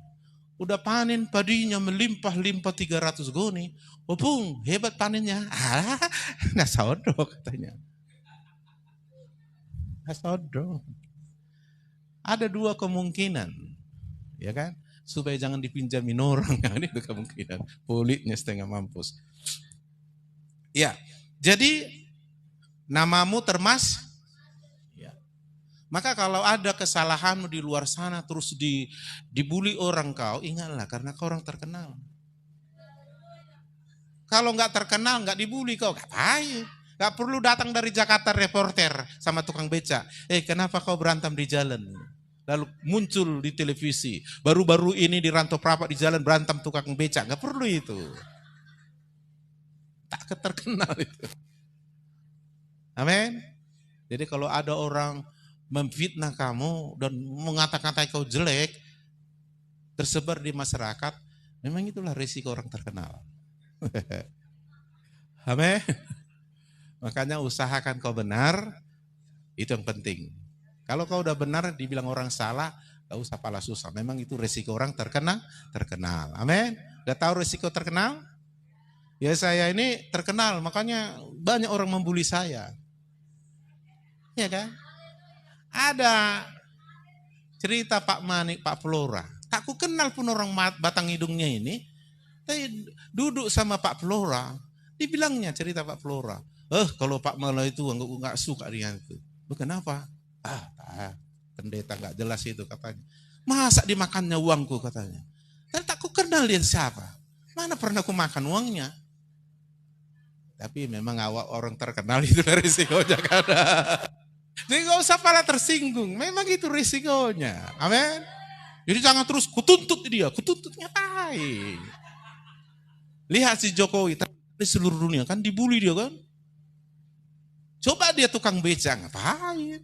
Udah panen padinya melimpah-limpah 300 goni. Oh bung, hebat panennya. Nggak sodok katanya. Nggak sodok. Ada dua kemungkinan. Ya kan? Supaya jangan dipinjamin orang. Ini kemungkinan. Politnya setengah mampus. Ya, jadi namamu ya. Maka kalau ada kesalahanmu di luar sana terus dibully orang kau, ingatlah karena kau orang terkenal. Kalau nggak terkenal, nggak dibully kau, ngapain? Nggak perlu datang dari Jakarta reporter sama tukang beca. Kenapa kau berantem di jalan? Lalu muncul di televisi. Baru-baru ini di Rantau Prapat di jalan berantem tukang beca, nggak perlu itu. Tak terkenal itu. Amin. Jadi kalau ada orang memfitnah kamu dan mengata-katai kau jelek, tersebar di masyarakat, memang itulah risiko orang terkenal. Amin. Makanya usahakan kau benar, itu yang penting. Kalau kau udah benar dibilang orang salah, gak usah pala susah. Memang itu risiko orang terkenal. Amin. Udah tahu risiko terkenal? Ya saya ini terkenal, makanya banyak orang membuli saya. Ya kan? Ada cerita Pak Manik, Pak Flora. Tak ku kenal pun orang batang hidungnya ini. Tapi duduk sama Pak Flora, dibilangnya cerita Pak Flora. Kalau Pak Mala itu nggak suka dia itu. Kenapa? Pendeta nggak jelas itu katanya. Masa dimakannya uangku katanya. Dan tak ku kenal dia siapa. Mana pernah ku makan uangnya. Tapi memang awak orang terkenal itu dari risikonya kan. Jadi gak usah pala tersinggung. Memang itu risikonya. Amin. Jadi jangan terus kutuntut dia. Kutuntut ngapain? Lihat si Jokowi di seluruh dunia kan dibully dia kan. Coba dia tukang beca ngapain?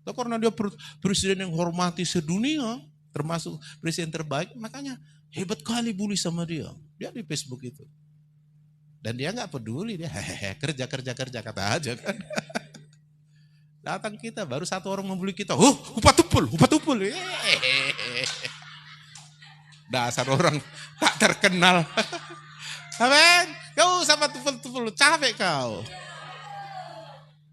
Itu karena dia presiden yang hormati sedunia. Termasuk presiden terbaik. Makanya hebat kali bully sama dia. Dia di Facebook itu. Dan dia nggak peduli, dia kerja kata aja kan. Datang kita baru satu orang membuli kita, upah tupul. Dasar orang tak terkenal. Amin. Kau sama tupul, capek kau.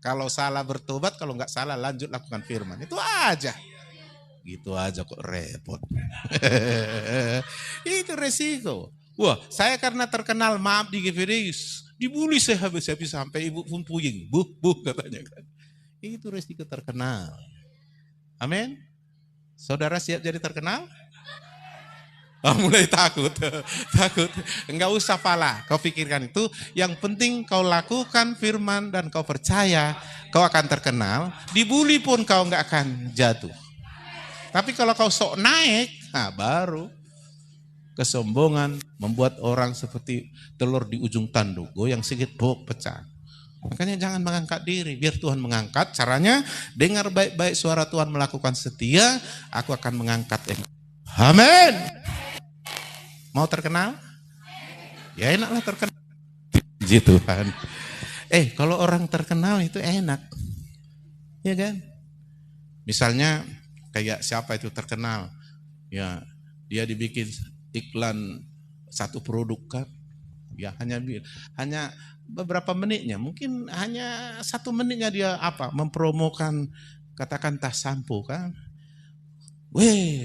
Kalau salah bertobat, kalau nggak salah lanjut lakukan firman. Itu aja. Gitu aja kok repot. Itu resiko. Wah, saya karena terkenal, maaf di GVD, dibully saya habis-habis sampai ibu pun puyeng. Bu, katanya kan. Itu resiko terkenal. Amin. Saudara siap jadi terkenal? Mulai takut. Enggak usah pala, kau pikirkan itu. Yang penting kau lakukan firman dan kau percaya, kau akan terkenal. Dibully pun kau enggak akan jatuh. Tapi kalau kau sok naik, baru. Kesombongan membuat orang seperti telur di ujung tanduk, goyang sedikit pecah. Makanya jangan mengangkat diri, biar Tuhan mengangkat. Caranya dengar baik-baik suara Tuhan, melakukan setia, aku akan mengangkat engkau. Amin. Mau terkenal? Ya enaklah terkenal. Puji Tuhan. Kalau orang terkenal itu enak. Ya kan? Misalnya kayak siapa itu terkenal? Ya, dia dibikin iklan satu produk kan, ya hanya beberapa menitnya, mungkin hanya 1 menitnya dia mempromokan, katakan tas sampo kan,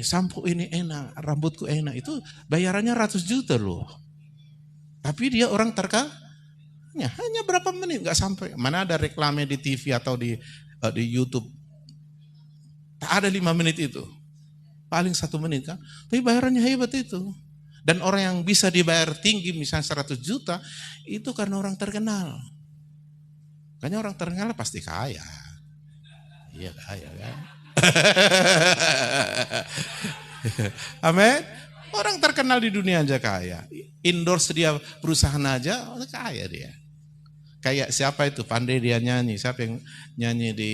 sampo ini enak, rambutku enak, itu bayarannya ratus juta loh, tapi dia orang terkenal, hanya berapa menit, nggak sampai, mana ada reklamnya di TV atau di YouTube, tak ada 5 menit itu. Paling 1 menit kan, tapi bayarannya hebat itu. Dan orang yang bisa dibayar tinggi, misalnya 100 juta, itu karena orang terkenal. Makanya orang terkenal pasti kaya. Iya kaya kan. Amin. Orang terkenal di dunia aja kaya. Endorse dia perusahaan aja, kaya dia. Kayak siapa itu, pandai dia nyanyi. Siapa yang nyanyi di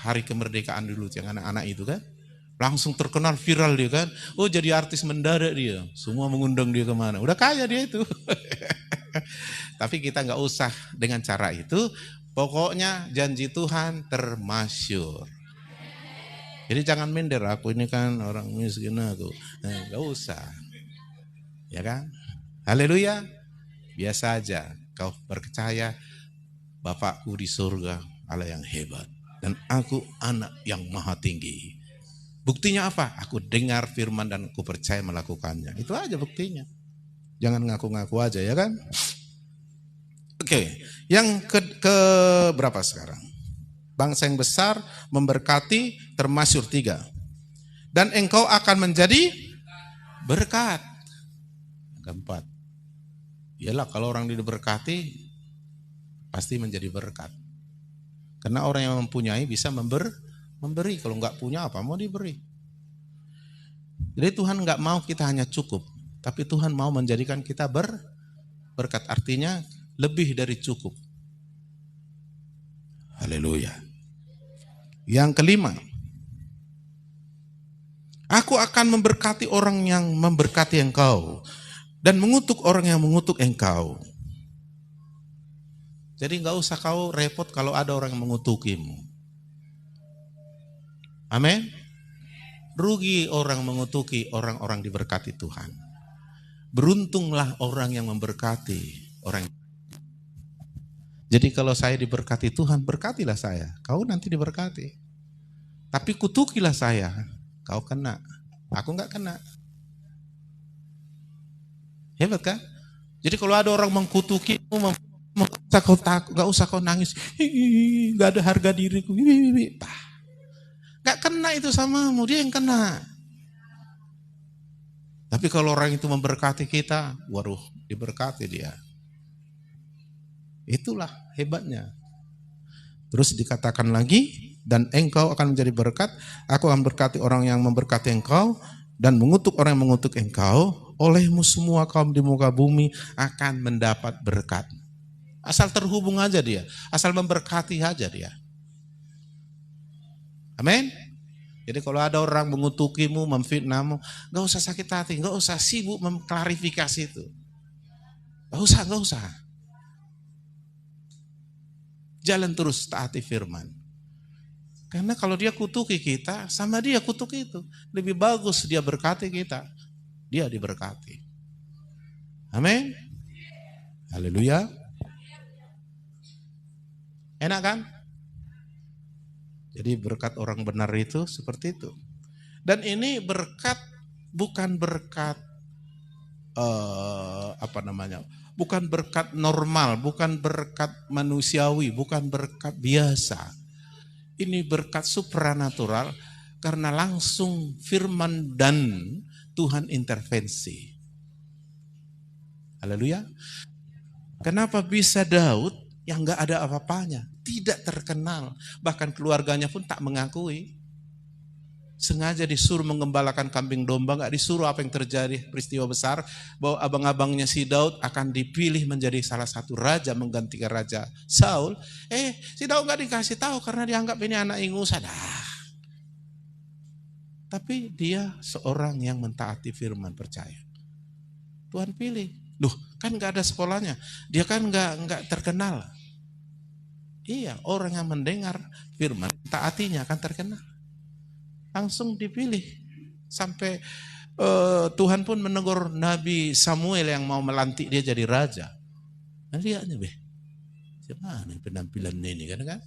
hari kemerdekaan dulu, yang anak-anak itu kan. Langsung terkenal, viral dia kan. Jadi artis mendadak dia. Semua mengundang dia kemana. Udah kaya dia itu. Tapi kita gak usah dengan cara itu. Pokoknya janji Tuhan termasyur. Jadi jangan minder. Aku ini kan orang miskin aku. Gak usah. Ya kan? Haleluya. Biasa aja. Kau percaya Bapakku di surga Allah yang hebat. Dan aku anak yang maha tinggi. Buktinya apa? Aku dengar firman dan aku percaya melakukannya. Itu aja buktinya. Jangan ngaku-ngaku aja ya kan? Oke, yang ke berapa sekarang? Bangsa yang besar memberkati termasyur 3. Dan engkau akan menjadi berkat. Keempat. Yalah kalau orang diberkati pasti menjadi berkat. Karena orang yang mempunyai bisa memberi, kalau nggak punya apa mau diberi. Jadi Tuhan nggak mau kita hanya cukup, tapi Tuhan mau menjadikan kita berkat, artinya lebih dari cukup. Haleluya. Yang kelima, aku akan memberkati orang yang memberkati engkau dan mengutuk orang yang mengutuk engkau. Jadi nggak usah kau repot kalau ada orang yang mengutukimu. Amin. Rugi orang mengutuki orang-orang diberkati Tuhan. Beruntunglah orang yang memberkati orang. Jadi kalau saya diberkati Tuhan, berkatilah saya. Kau nanti diberkati. Tapi kutukilah saya, kau kena. Aku nggak kena. Hebat kan? Jadi kalau ada orang mengkutukimu, nggak usah kau nangis. Nggak ada harga diriku. Nggak kena itu samamu, dia yang kena. Tapi kalau orang itu memberkati kita, waduh, diberkati dia. Itulah hebatnya. Terus dikatakan lagi, dan engkau akan menjadi berkat, aku akan berkati orang yang memberkati engkau, dan mengutuk orang yang mengutuk engkau, olehmu semua kaum di muka bumi akan mendapat berkat. Asal terhubung aja dia, asal memberkati aja dia. Amin. Jadi kalau ada orang mengutukimu, memfitnahmu, gak usah sakit hati, gak usah sibuk mengklarifikasi itu. Gak usah. Jalan terus taati firman. Karena kalau dia kutuki kita, sama dia kutuk itu. Lebih bagus dia berkati kita, dia diberkati. Amin. Haleluya. Enak kan? Jadi berkat orang benar itu seperti itu. Dan ini berkat bukan berkat bukan berkat normal, bukan berkat manusiawi, bukan berkat biasa. Ini berkat supranatural karena langsung firman dan Tuhan intervensi. Haleluya. Kenapa bisa Daud yang gak ada apa-apanya, tidak terkenal, bahkan keluarganya pun tak mengakui. Sengaja disuruh mengembalakan kambing domba, gak disuruh apa yang terjadi, peristiwa besar, bahwa abang-abangnya si Daud akan dipilih menjadi salah satu raja, menggantikan raja Saul. Si Daud gak dikasih tahu karena dianggap ini anak ingusan. Tapi dia seorang yang mentaati firman, percaya. Tuhan pilih. Loh, kan gak ada sekolahnya, dia kan gak terkenal. Iya, orang yang mendengar firman, taatinya akan terkenal. Langsung dipilih. Sampai Tuhan pun menegur Nabi Samuel yang mau melantik dia jadi raja. Nah, lihatnya siapa nih penampilan ini kan?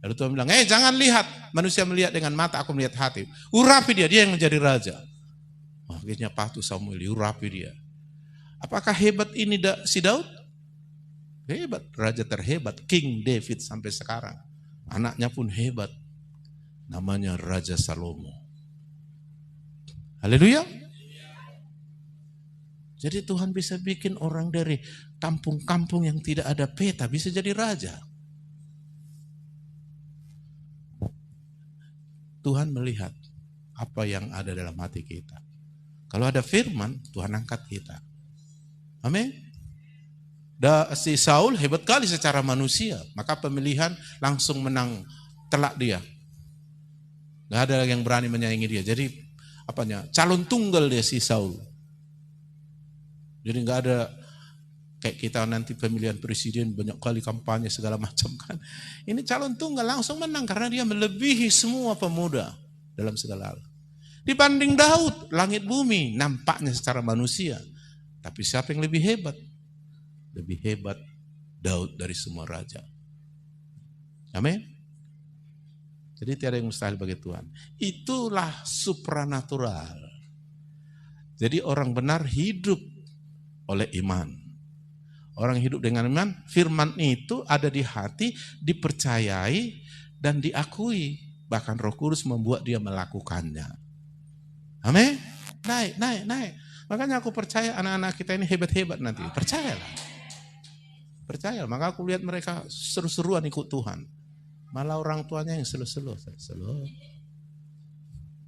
Lalu Tuhan bilang, jangan lihat, manusia melihat dengan mata, aku melihat hati. Urapi dia yang menjadi raja. Akhirnya patuh Samuel, urapi dia. Apakah hebat ini si Daud? Hebat, raja terhebat, King David sampai sekarang. Anaknya pun hebat, namanya Raja Salomo. Haleluya. Jadi Tuhan bisa bikin orang dari kampung-kampung yang tidak ada peta bisa jadi raja. Tuhan melihat apa yang ada dalam hati kita. Kalau ada firman, Tuhan angkat kita. Amin. Si Saul hebat kali secara manusia, maka pemilihan langsung menang telak dia. Gak ada yang berani menyaingi dia. Jadi calon tunggal dia si Saul. Jadi gak ada kayak kita nanti pemilihan presiden banyak kali kampanye segala macam kan. Ini calon tunggal langsung menang karena dia melebihi semua pemuda dalam segala hal. Dibanding Daud, langit bumi nampaknya secara manusia. Tapi siapa yang lebih hebat? Lebih hebat Daud dari semua raja. Amin. Jadi tiada yang mustahil bagi Tuhan. Itulah supranatural. Jadi orang benar hidup oleh iman. Orang hidup dengan iman, firman itu ada di hati, dipercayai dan diakui. Bahkan Roh Kudus membuat dia melakukannya. Amin. Naik. Makanya aku percaya anak-anak kita ini hebat-hebat nanti. Percayalah. Maka aku lihat mereka seru-seruan ikut Tuhan. Malah orang tuanya yang selo-selo.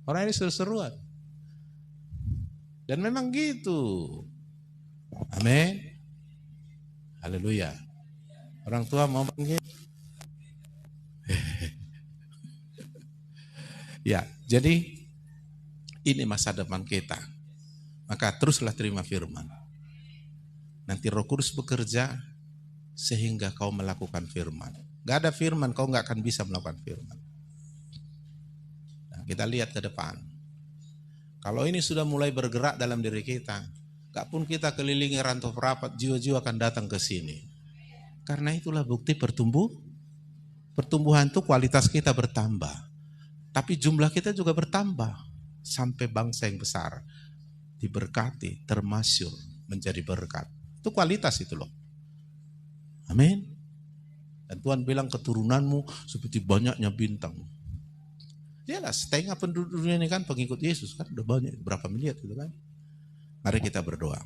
Orang ini seru-seruan. Dan memang gitu. Amin. Haleluya. Orang tua mau panggil. Ya, jadi ini masa depan kita. Maka teruslah terima firman. Nanti Roh Kudus bekerja sehingga kau melakukan firman. Gak ada firman, kau gak akan bisa melakukan firman. Nah, kita lihat ke depan. Kalau ini sudah mulai bergerak dalam diri kita, gak pun kita kelilingi rantau perapat, jiwa-jiwa akan datang ke sini. Karena itulah bukti pertumbuhan itu kualitas kita bertambah. Tapi jumlah kita juga bertambah. Sampai bangsa yang besar. Diberkati, termasyur, menjadi berkat. Itu kualitas itu loh. Amin. Dan Tuhan bilang keturunanmu seperti banyaknya bintang. Yalah, setengah penduduk dunia ini kan pengikut Yesus kan. Udah banyak, berapa miliar gitu kan. Mari kita berdoa.